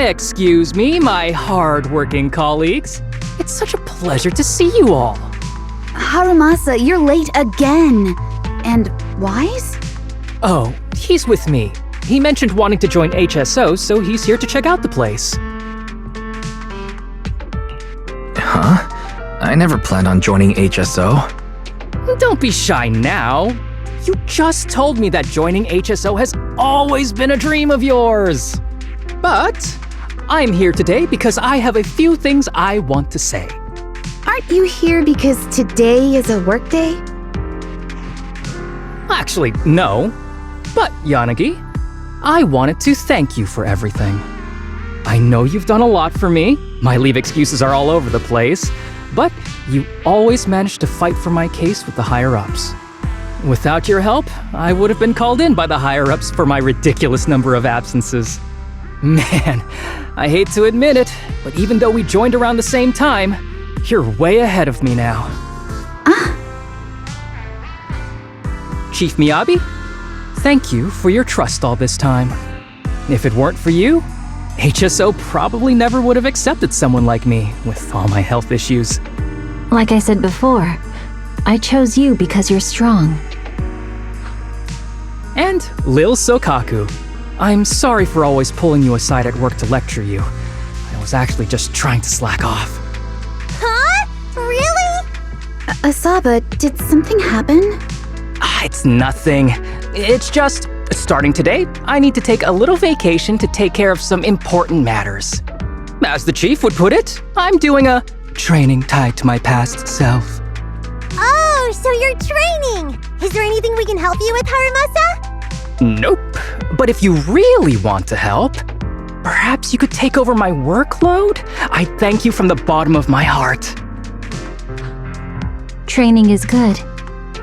Excuse me, my hard-working colleagues. It's such a pleasure to see you all. Harumasa, you're late again. And Wise? Oh, he's with me. He mentioned wanting to join HSO, so he's here to check out the place. Huh? I never planned on joining HSO. Don't be shy now. You just told me that joining HSO has always been a dream of yours. But I'm here today because I have a few things I want to say. Aren't you here because today is a work day? Actually, no. But, Yanagi, I wanted to thank you for everything. I know you've done a lot for me. My leave excuses are all over the place. But you always managed to fight for my case with the higher-ups. Without your help, I would have been called in by the higher-ups for my ridiculous number of absences. Man, I hate to admit it, but even though we joined around the same time, you're way ahead of me now. Chief Miyabi, thank you for your trust all this time. If it weren't for you, HSO probably never would have accepted someone like me with all my health issues. Like I said before, I chose you because you're strong. And Lil Sokaku, I'm sorry for always pulling you aside at work to lecture you. I was actually just trying to slack off. Huh? Really? Asaba, did something happen? It's nothing. It's just, starting today, I need to take a little vacation to take care of some important matters. As the chief would put it, I'm doing a training tied to my past self. Oh, so you're training! Is there anything we can help you with, Harumasa? Nope. But if you really want to help, perhaps you could take over my workload? I thank you from the bottom of my heart. Training is good,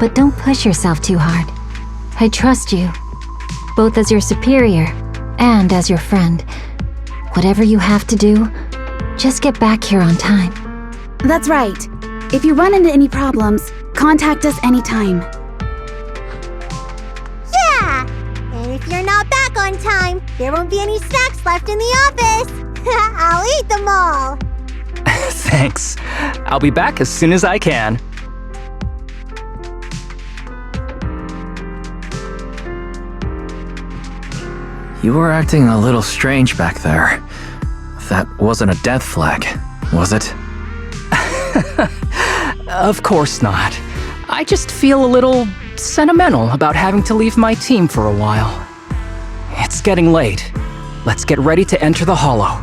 but don't push yourself too hard. I trust you, both as your superior and as your friend. Whatever you have to do, just get back here on time. That's right. If you run into any problems, contact us anytime. Yeah! And if you're not back on time, there won't be any snacks left in the office. I'll eat them all. Thanks. I'll be back as soon as I can. You were acting a little strange back there. That wasn't a death flag, was it? Of course not. I just feel a little sentimental about having to leave my team for a while. It's getting late. Let's get ready to enter the Hollow.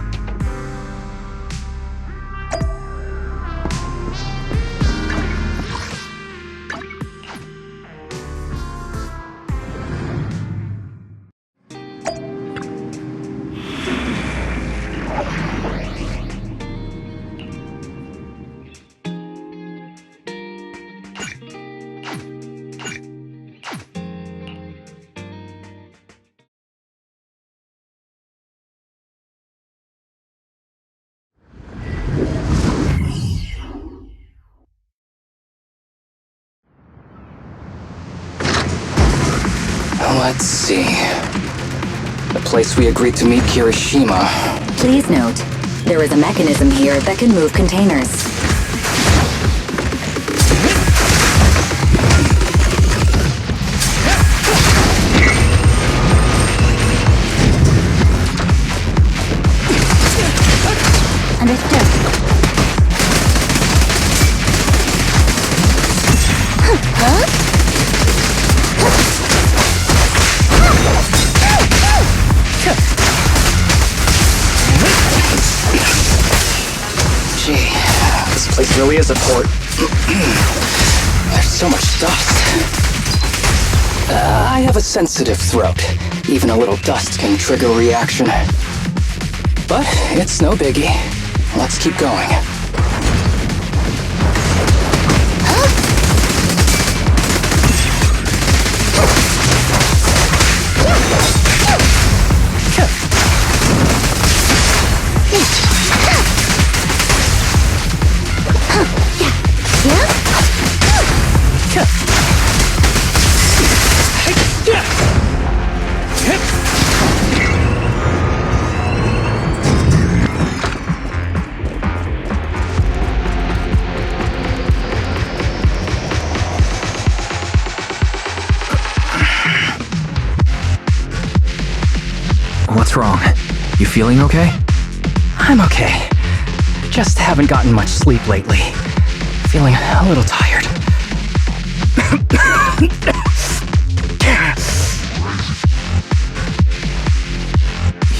Let's see. The place we agreed to meet Kirishima. Please note, there is a mechanism here that can move containers. Understood. Huh? Gee, this place really is a port. There's so much dust. I have a sensitive throat. Even a little dust can trigger a reaction. But it's no biggie. Let's keep going. What's wrong? You feeling okay? I'm okay. Just haven't gotten much sleep lately. Feeling a little tired.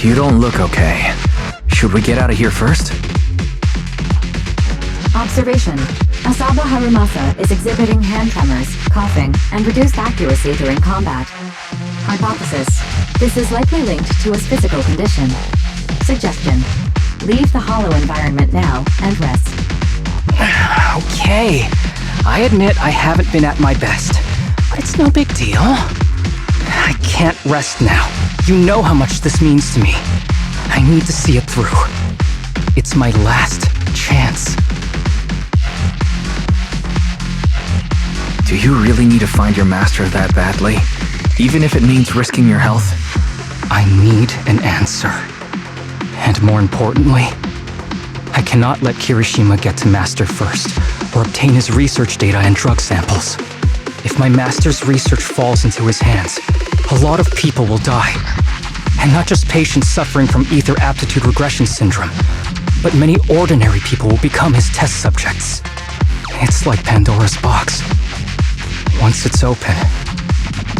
You don't look okay. Should we get out of here first? Observation. Asaba Harumasa is exhibiting hand tremors, coughing, and reduced accuracy during combat. Hypothesis. This is likely linked to his physical condition. Suggestion. Leave the hollow environment now and rest. Okay. I admit I haven't been at my best, but it's no big deal. I can't rest now. You know how much this means to me. I need to see it through. It's my last chance. Do you really need to find your master that badly? Even if it means risking your health? I need an answer. And more importantly, I cannot let Kirishima get to Master first, or obtain his research data and drug samples. If my Master's research falls into his hands, a lot of people will die. And not just patients suffering from ether aptitude regression syndrome, but many ordinary people will become his test subjects. It's like Pandora's box. Once it's open,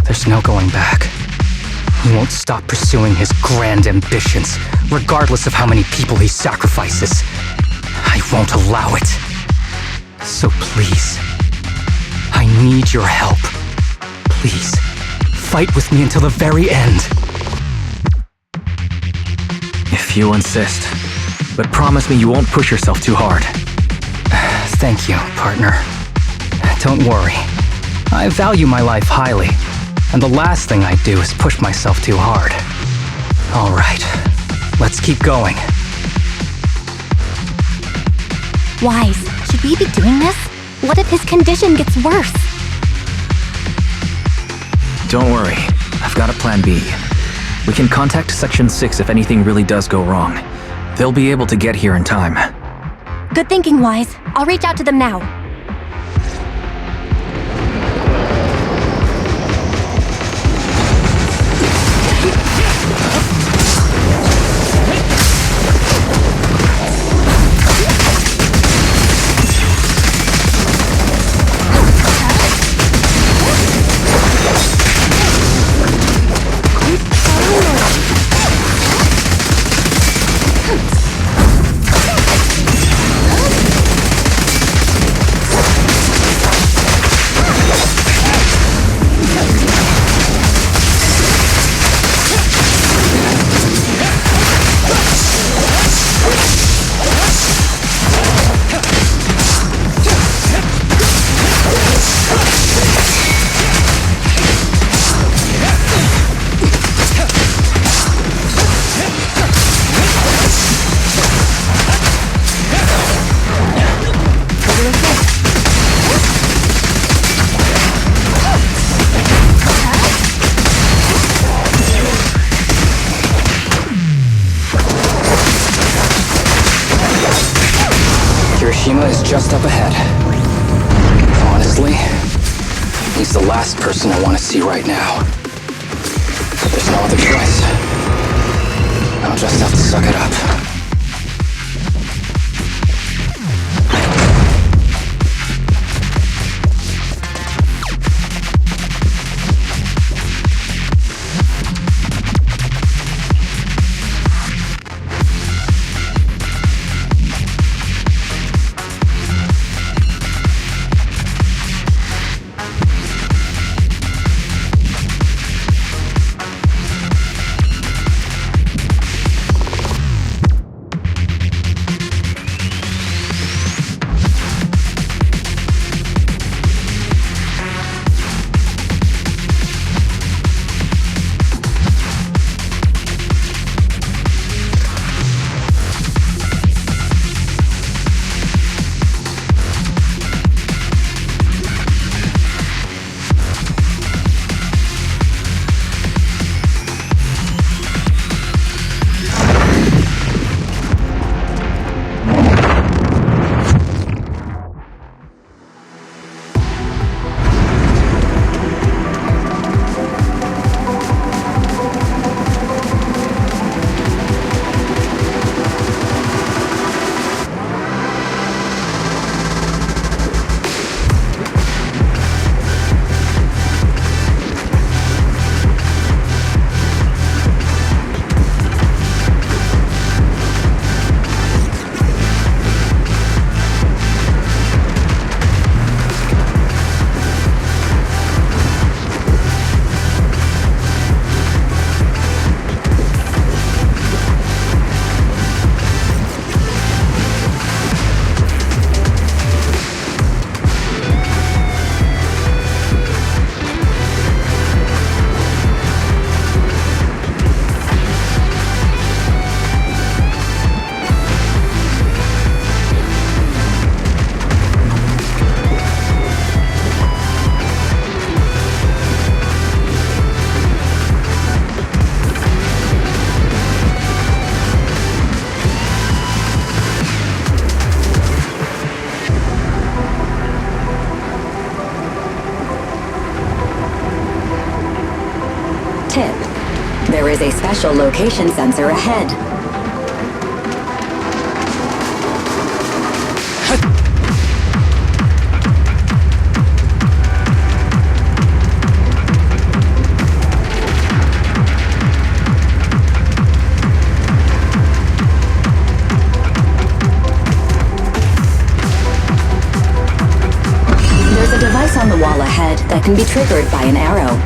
there's no going back. He won't stop pursuing his grand ambitions, regardless of how many people he sacrifices. I won't allow it. So please, I need your help. Please, fight with me until the very end. If you insist. But promise me you won't push yourself too hard. Thank you, partner. Don't worry. I value my life highly, and the last thing I do is push myself too hard. All right, let's keep going. Wise, should we be doing this? What if his condition gets worse? Don't worry, I've got a plan B. We can contact Section 6 if anything really does go wrong. They'll be able to get here in time. Good thinking, Wise. I'll reach out to them now. Kirishima is just up ahead. Honestly, he's the last person I want to see right now. But there's no other choice. I'll just have to suck it up. is a special location sensor ahead. There's a device on the wall ahead that can be triggered by an arrow.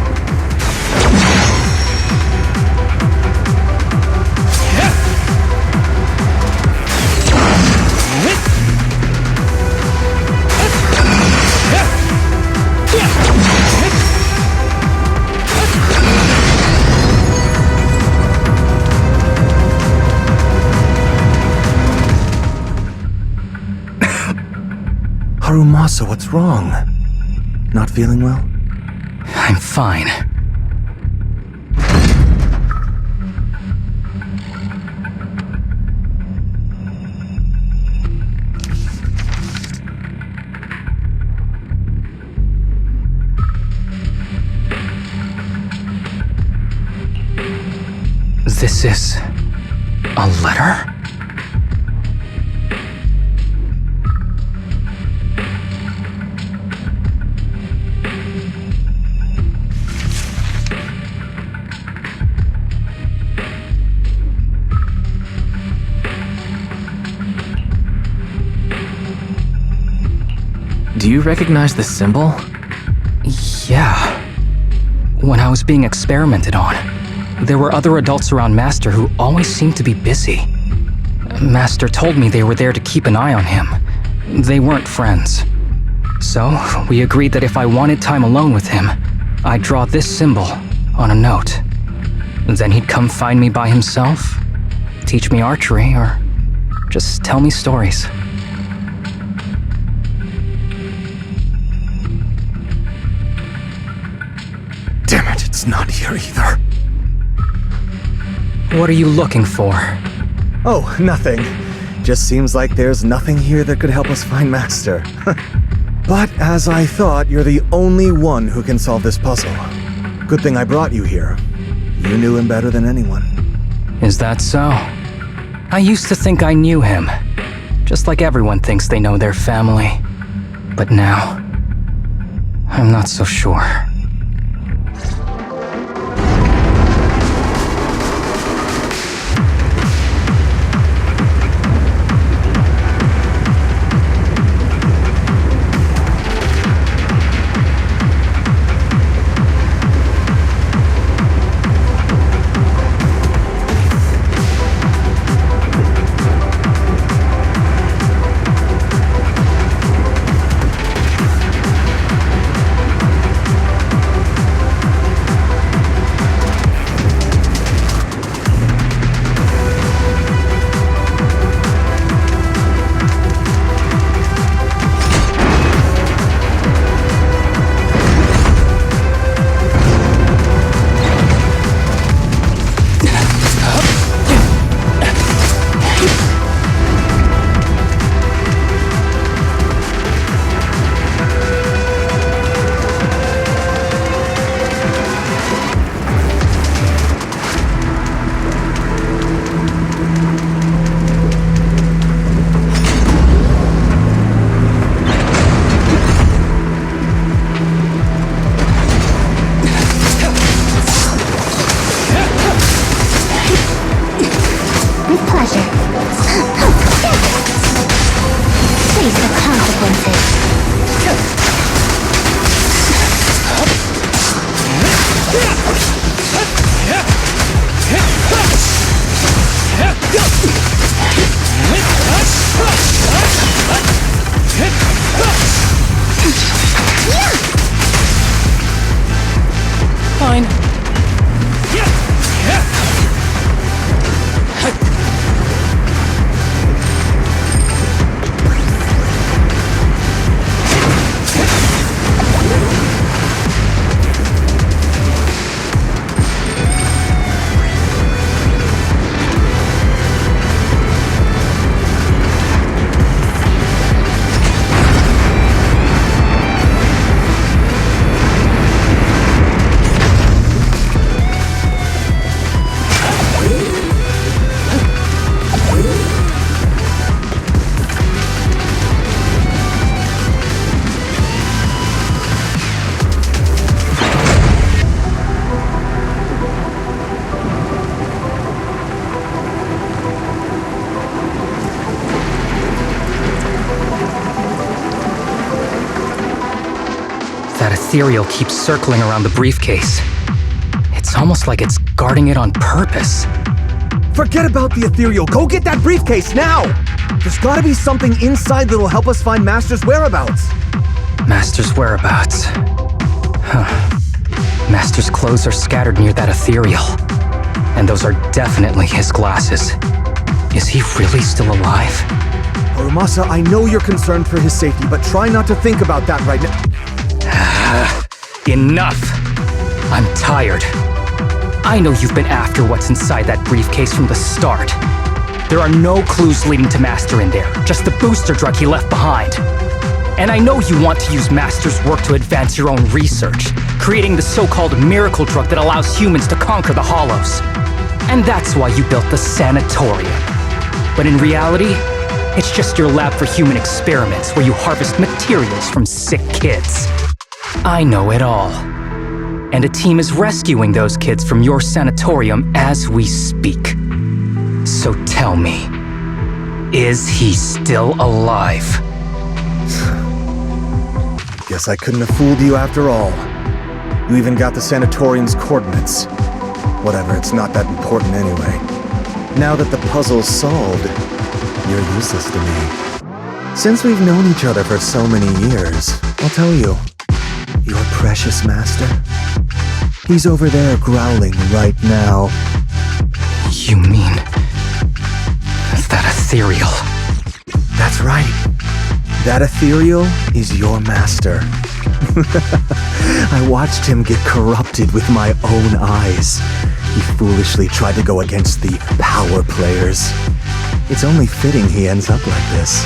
Harumasa, what's wrong? Not feeling well? I'm fine. This is a letter? Do you recognize this symbol? Yeah. When I was being experimented on, there were other adults around Master who always seemed to be busy. Master told me they were there to keep an eye on him. They weren't friends. So, we agreed that if I wanted time alone with him, I'd draw this symbol on a note. Then he'd come find me by himself, teach me archery, or just tell me stories. Damn it, it's not here either. What are you looking for? Oh, nothing. Just seems like there's nothing here that could help us find Master. But as I thought, you're the only one who can solve this puzzle. Good thing I brought you here. You knew him better than anyone. Is that so? I used to think I knew him, just like everyone thinks they know their family. But now, I'm not so sure. That ethereal keeps circling around the briefcase. It's almost like it's guarding it on purpose. Forget about the ethereal. Go get that briefcase now! There's gotta be something inside that'll help us find Master's whereabouts. Master's whereabouts. Huh. Master's clothes are scattered near that ethereal. And those are definitely his glasses. Is he really still alive? Harumasa, I know you're concerned for his safety, but try not to think about that right now. Enough! I'm tired. I know you've been after what's inside that briefcase from the start. There are no clues leading to Master in there, just the booster drug he left behind. And I know you want to use Master's work to advance your own research, creating the so-called miracle drug that allows humans to conquer the Hollows. And that's why you built the sanatorium. But in reality, it's just your lab for human experiments where you harvest materials from sick kids. I know it all. And a team is rescuing those kids from your sanatorium as we speak. So tell me, is he still alive? Guess I couldn't have fooled you after all. You even got the sanatorium's coordinates. Whatever, it's not that important anyway. Now that the puzzle's solved, you're useless to me. Since we've known each other for so many years, I'll tell you, your precious master, he's over there growling right now. You mean that ethereal? That's right. That ethereal is your master. I watched him get corrupted with my own eyes. He foolishly tried to go against the power players. It's only fitting he ends up like this.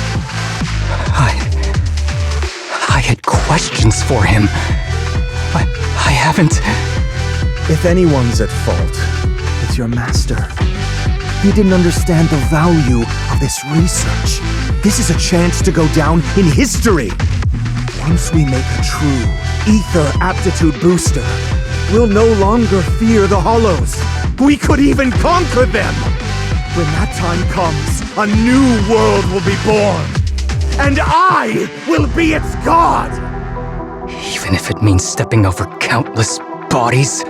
I had questions for him. I haven't... If anyone's at fault, it's your master. He didn't understand the value of this research. This is a chance to go down in history. Once we make a true ether aptitude booster, we'll no longer fear the Hollows. We could even conquer them. When that time comes, a new world will be born. And I will be its god! Even if it means stepping over countless bodies?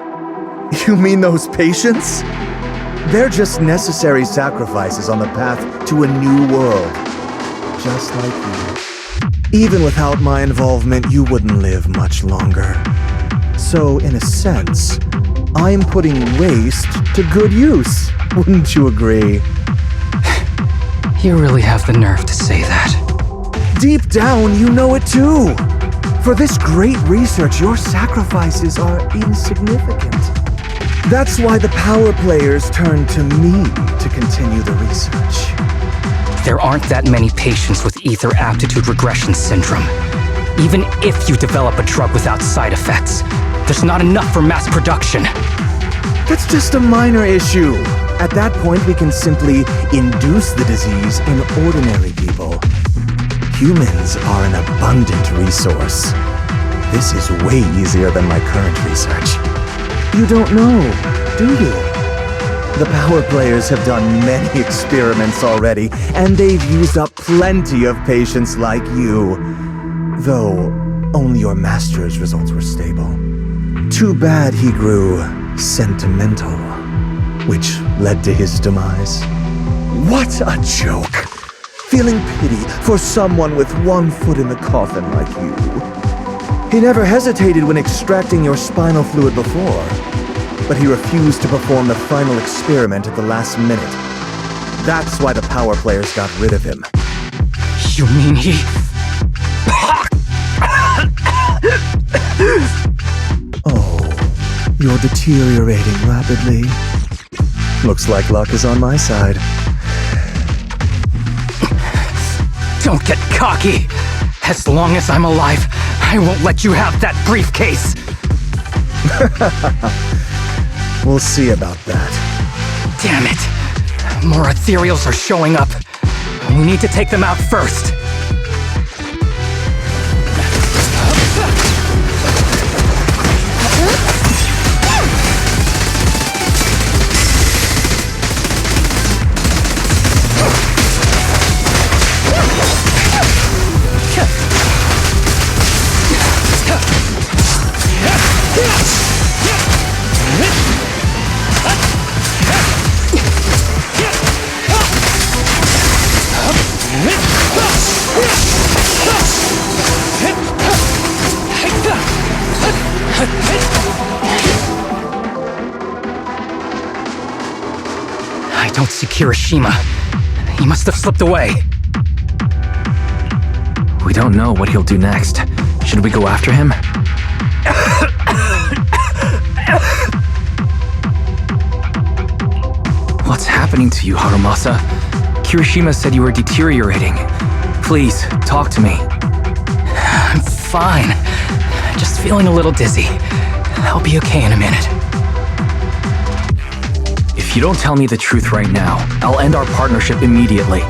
You mean those patients? They're just necessary sacrifices on the path to a new world. Just like you. Even without my involvement, you wouldn't live much longer. So, in a sense, I'm putting waste to good use. Wouldn't you agree? You really have the nerve to say that. Deep down, you know it too. For this great research, your sacrifices are insignificant. That's why the power players turn to me to continue the research. There aren't that many patients with ether aptitude regression syndrome. Even if you develop a drug without side effects, there's not enough for mass production. That's just a minor issue. At that point, we can simply induce the disease in ordinary people. Humans are an abundant resource. This is way easier than my current research. You don't know, do you? The power players have done many experiments already, and they've used up plenty of patients like you. Though, only your master's results were stable. Too bad he grew sentimental, which led to his demise. What a joke! Feeling pity for someone with one foot in the coffin like you. He never hesitated when extracting your spinal fluid before, but he refused to perform the final experiment at the last minute. That's why the power players got rid of him. You mean he... Oh, you're deteriorating rapidly. Looks like luck is on my side. Don't get cocky! As long as I'm alive, I won't let you have that briefcase! We'll see about that. Damn it! More ethereals are showing up. We need to take them out first. see Kirishima. He must have slipped away. We don't know what he'll do next. Should we go after him? What's happening to you, Harumasa? Kirishima said you were deteriorating. Please, talk to me. I'm fine. Just feeling a little dizzy. I'll be okay in a minute. If you don't tell me the truth right now, I'll end our partnership immediately.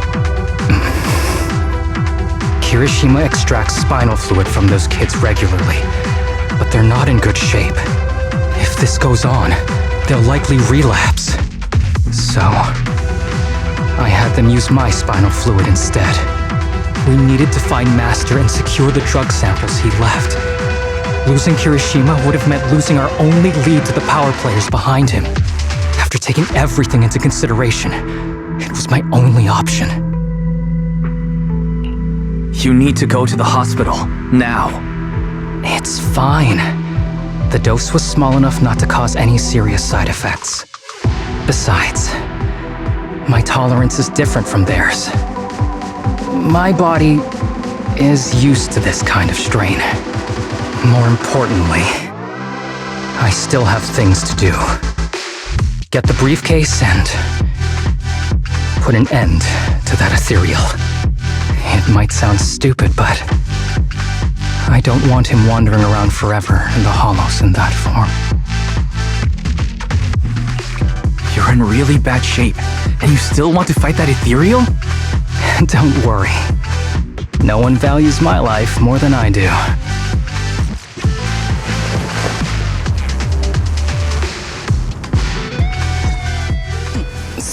Kirishima extracts spinal fluid from those kids regularly, but they're not in good shape. If this goes on, they'll likely relapse. So, I had them use my spinal fluid instead. We needed to find Master and secure the drug samples he left. Losing Kirishima would have meant losing our only lead to the power players behind him. After taking everything into consideration, it was my only option. You need to go to the hospital, now. It's fine. The dose was small enough not to cause any serious side effects. Besides, my tolerance is different from theirs. My body is used to this kind of strain. More importantly, I still have things to do. Get the briefcase and put an end to that ethereal. It might sound stupid, but I don't want him wandering around forever in the hollows in that form. You're in really bad shape, and you still want to fight that ethereal? Don't worry. No one values my life more than I do.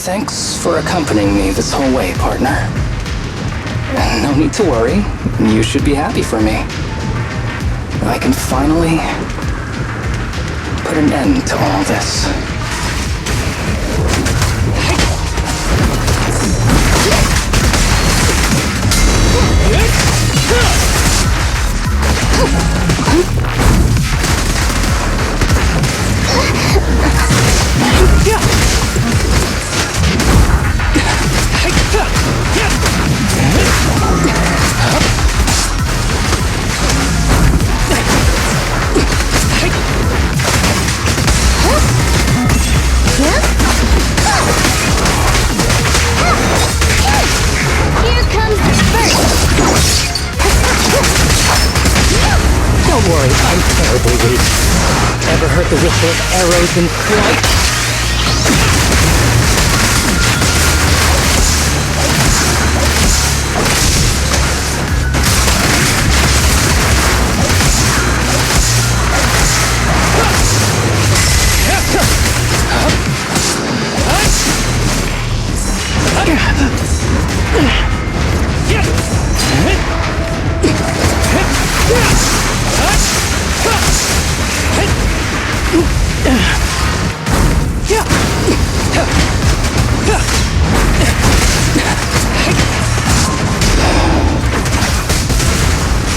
Thanks for accompanying me this whole way, partner. No need to worry. You should be happy for me. I can finally put an end to all this. Don't worry, I'm terribly weak. Ever heard the whistle of arrows in flight?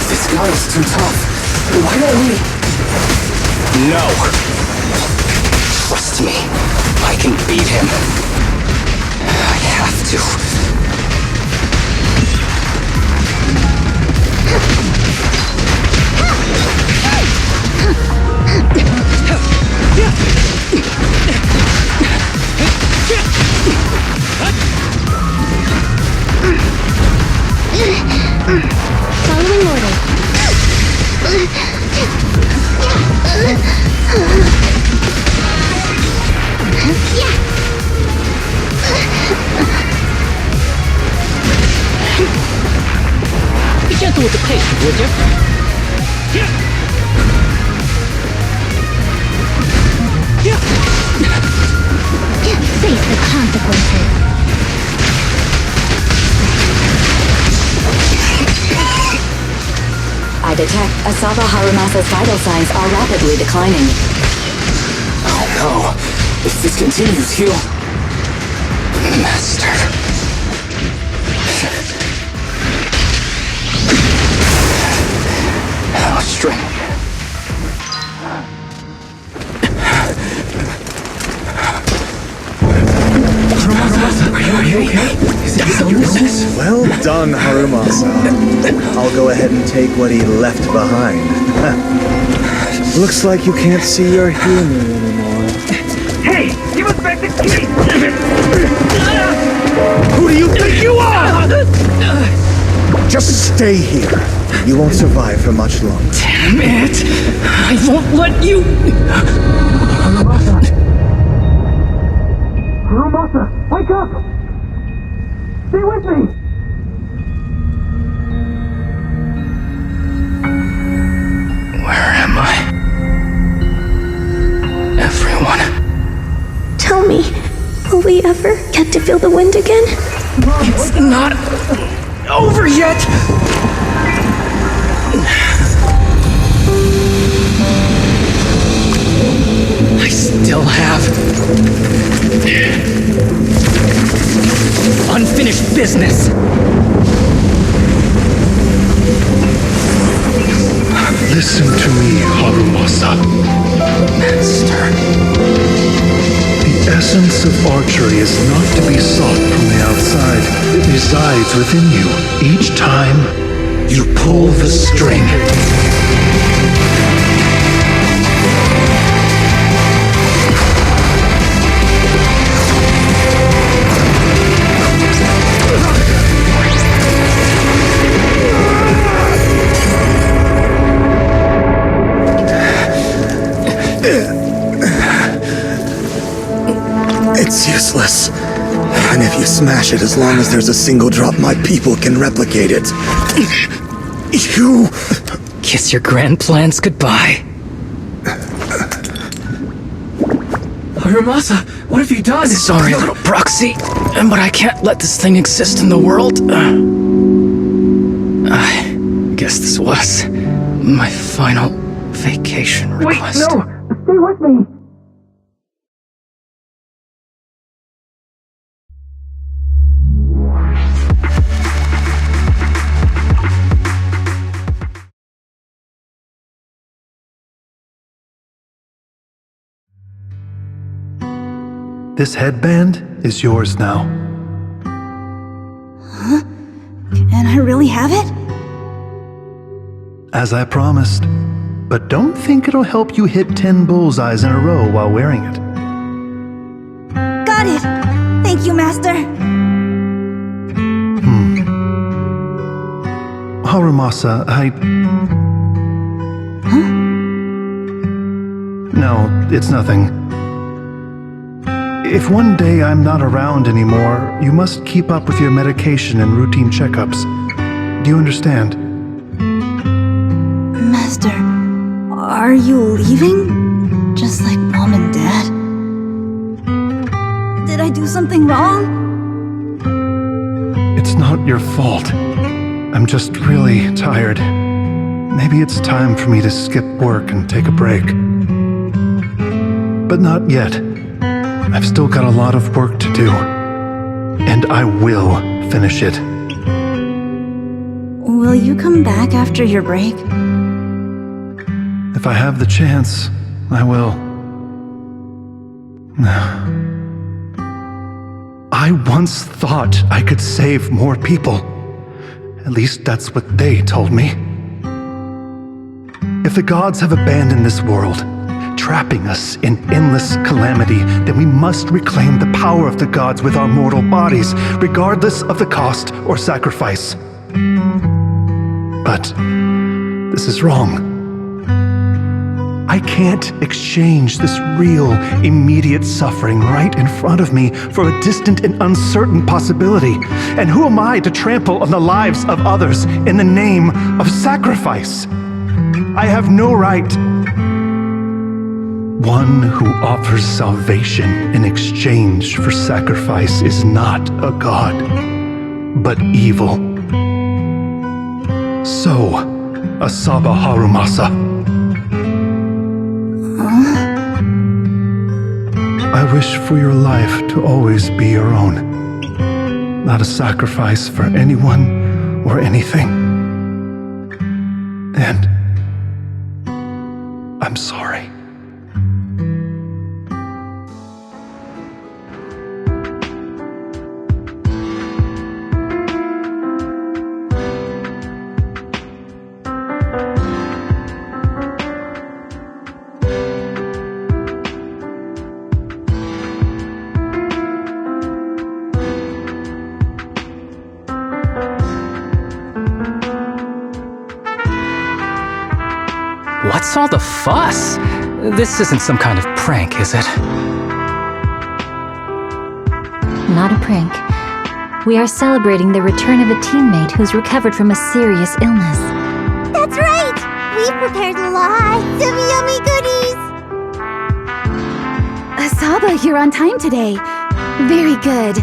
This guy is too tough. Why don't we... No! Trust me, I can beat him. I have to. Following order. Be gentle with the patient, would you? Face the consequences. I detect Asaba Harumasa's vital signs are rapidly declining. Oh no. If this continues, he'll... Master. How strange. done, Harumasa. I'll go ahead and take what he left behind. Looks like you can't see your human anymore. Hey, give us back the key! Who do you think you are? Just stay here. You won't survive for much longer. Damn it! I won't let you... Harumasa, wake up! Stay with me! Where am I? Everyone. Tell me, will we ever get to feel the wind again? It's not over yet! I still have unfinished business. Listen to me, Harumasa. Master. The essence of archery is not to be sought from the outside. It resides within you. Each time you pull the string. It's useless. Even if you smash it, as long as there's a single drop, my people can replicate it. You... Kiss your grand plans goodbye. Harumasa, what have you done? Sorry, little proxy, but I can't let this thing exist in the world. I guess this was my final vacation request. Wait, no! Stay with me! This headband is yours now. Huh? Can I really have it? As I promised. But don't think it'll help you hit 10 bullseyes in a row while wearing it. Got it! Thank you, Master! Harumasa, Huh? No, it's nothing. If one day I'm not around anymore, you must keep up with your medication and routine checkups. Do you understand? Master, are you leaving? Just like Mom and Dad? Did I do something wrong? It's not your fault. I'm just really tired. Maybe it's time for me to skip work and take a break. But not yet. I've still got a lot of work to do. And I will finish it. Will you come back after your break? If I have the chance, I will. I once thought I could save more people. At least that's what they told me. If the gods have abandoned this world, trapping us in endless calamity, then we must reclaim the power of the gods with our mortal bodies, regardless of the cost or sacrifice. But this is wrong. I can't exchange this real, immediate suffering right in front of me for a distant and uncertain possibility. And who am I to trample on the lives of others in the name of sacrifice? I have no right. One who offers salvation in exchange for sacrifice is not a god, but evil. So, Asaba Harumasa. I wish for your life to always be your own, not a sacrifice for anyone or anything. And I'm sorry. What's all the fuss? This isn't some kind of prank, is it? Not a prank. We are celebrating the return of a teammate who's recovered from a serious illness. That's right! We've prepared lots of yummy goodies! Asaba, you're on time today. Very good.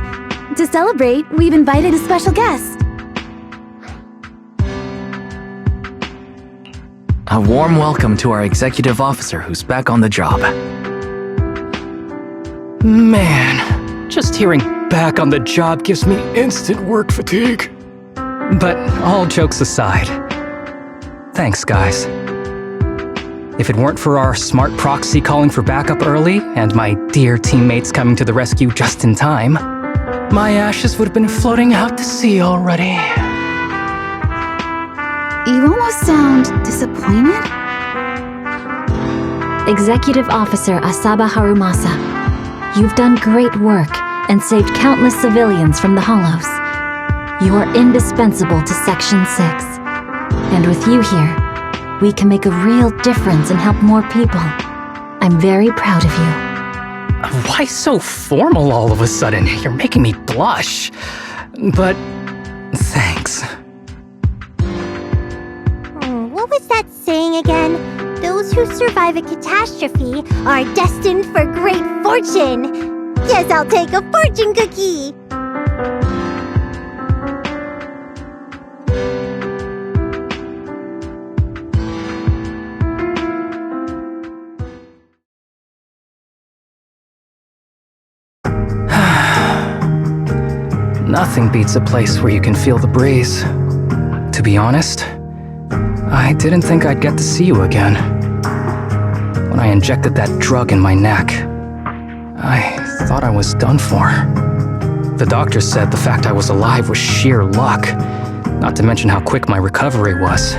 To celebrate, we've invited a special guest. A warm welcome to our executive officer who's back on the job. Man, just hearing back on the job gives me instant work fatigue. But all jokes aside, thanks, guys. If it weren't for our smart proxy calling for backup early and my dear teammates coming to the rescue just in time, my ashes would have been floating out to sea already. You almost sound disappointed? Executive Officer Asaba Harumasa, you've done great work and saved countless civilians from the Hollows. You are indispensable to Section 6. And with you here, we can make a real difference and help more people. I'm very proud of you. Why so formal all of a sudden? You're making me blush. But thanks. What was that saying again? Those who survive a catastrophe are destined for great fortune. Guess I'll take a fortune cookie. Nothing beats a place where you can feel the breeze. To be honest, I didn't think I'd get to see you again. When I injected that drug in my neck, I thought I was done for. The doctor said the fact I was alive was sheer luck, not to mention how quick my recovery was.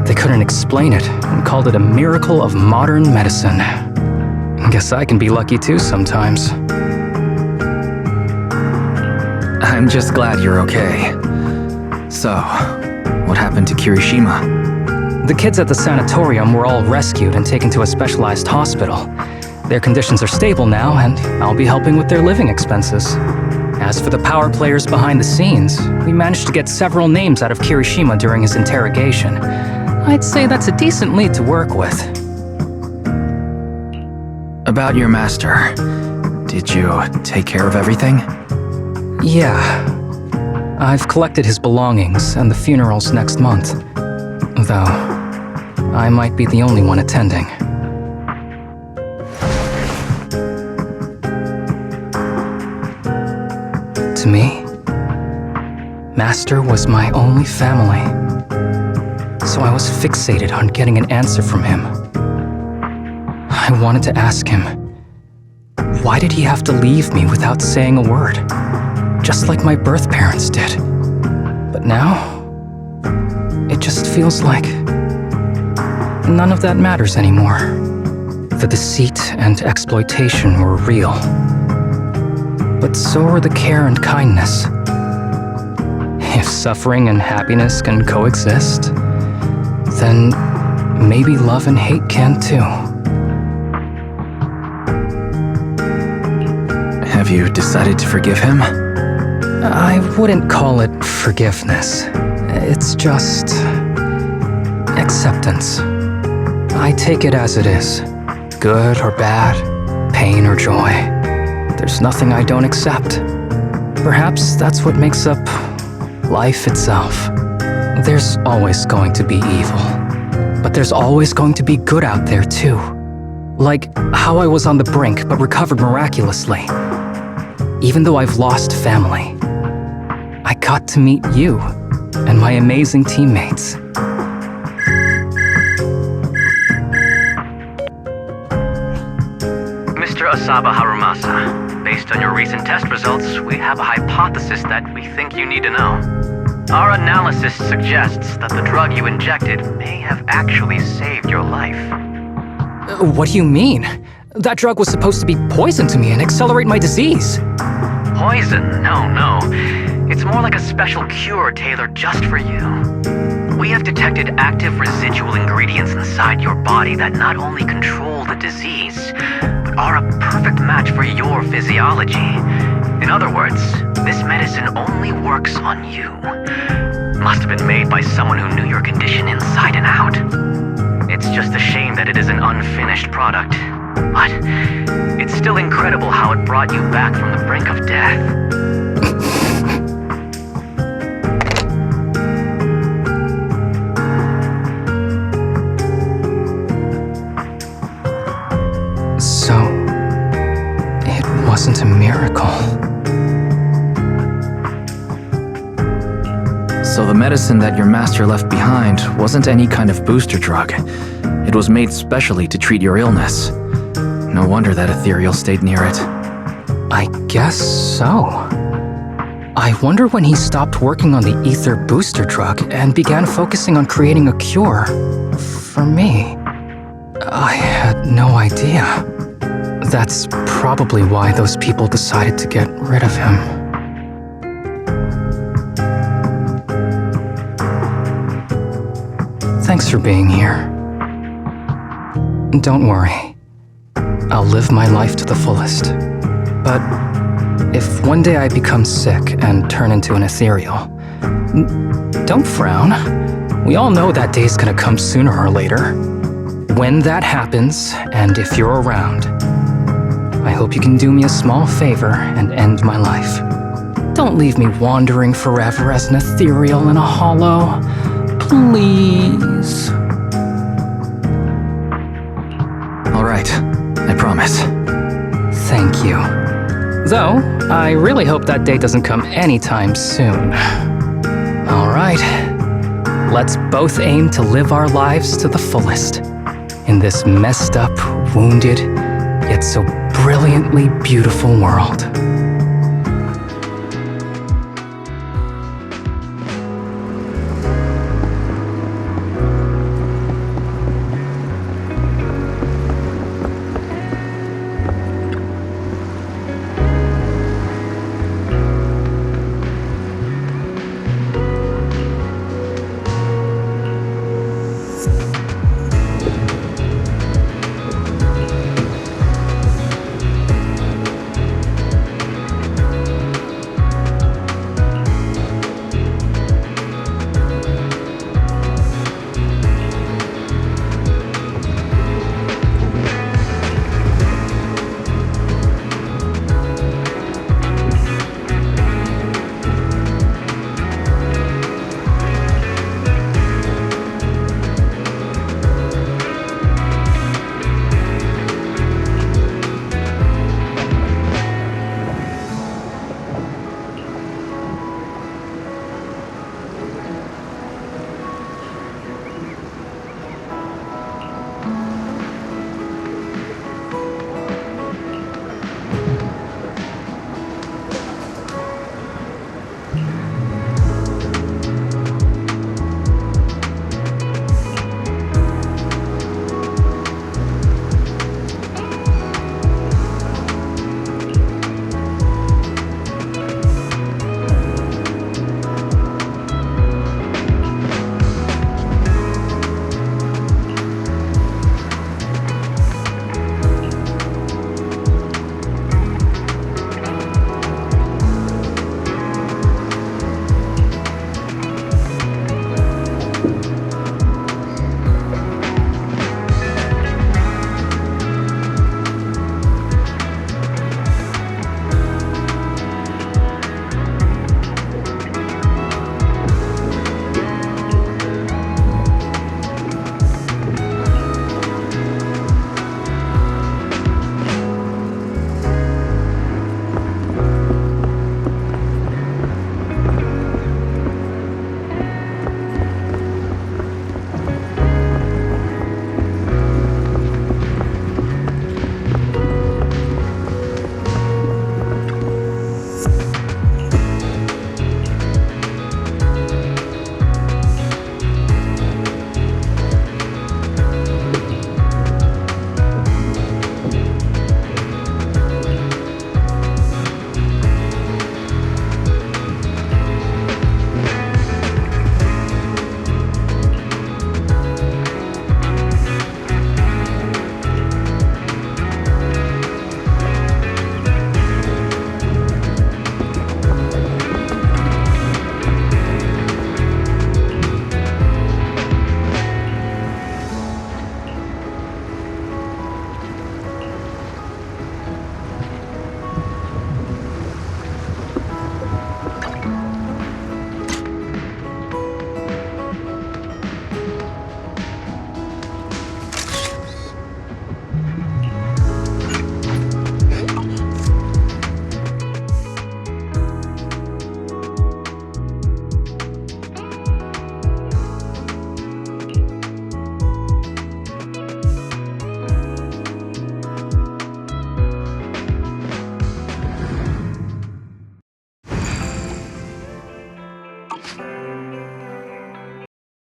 They couldn't explain it and called it a miracle of modern medicine. Guess I can be lucky too sometimes. I'm just glad you're okay. So, what happened to Kirishima? The kids at the sanatorium were all rescued and taken to a specialized hospital. Their conditions are stable now, and I'll be helping with their living expenses. As for the power players behind the scenes, we managed to get several names out of Kirishima during his interrogation. I'd say that's a decent lead to work with. About your master, did you take care of everything? Yeah. I've collected his belongings, and the funeral's next month. Though, I might be the only one attending. To me, Master was my only family. So I was fixated on getting an answer from him. I wanted to ask him, why did he have to leave me without saying a word? Just like my birth parents did. But now, it just feels like none of that matters anymore. The deceit and exploitation were real. But so are the care and kindness. If suffering and happiness can coexist, then maybe love and hate can too. Have you decided to forgive him? I wouldn't call it forgiveness. It's just acceptance. I take it as it is. Good or bad, pain or joy. There's nothing I don't accept. Perhaps that's what makes up life itself. There's always going to be evil. But there's always going to be good out there too. Like how I was on the brink but recovered miraculously. Even though I've lost family, I got to meet you and my amazing teammates. Mr. Asaba Harumasa, based on your recent test results, we have a hypothesis that we think you need to know. Our analysis suggests that the drug you injected may have actually saved your life. What do you mean? That drug was supposed to be poison to me and accelerate my disease. Poison? No. It's more like a special cure tailored just for you. We have detected active residual ingredients inside your body that not only control the disease, but are a perfect match for your physiology. In other words, this medicine only works on you. Must have been made by someone who knew your condition inside and out. It's just a shame that it is an unfinished product. But it's still incredible how it brought you back from the brink of death. So, it wasn't a miracle. So the medicine that your master left behind wasn't any kind of booster drug. It was made specially to treat your illness. No wonder that ethereal stayed near it. I guess so. I wonder when he stopped working on the ether booster drug and began focusing on creating a cure for me. I had no idea. That's probably why those people decided to get rid of him. Thanks for being here. Don't worry. I'll live my life to the fullest. But if one day I become sick and turn into an ethereal, don't frown. We all know that day's gonna come sooner or later. When that happens, and if you're around, I hope you can do me a small favor and end my life. Don't leave me wandering forever as an ethereal in a hollow. Please. All right, I promise. Thank you. Though, I really hope that day doesn't come anytime soon. All right, let's both aim to live our lives to the fullest in this messed up, wounded, yet so brilliantly beautiful world.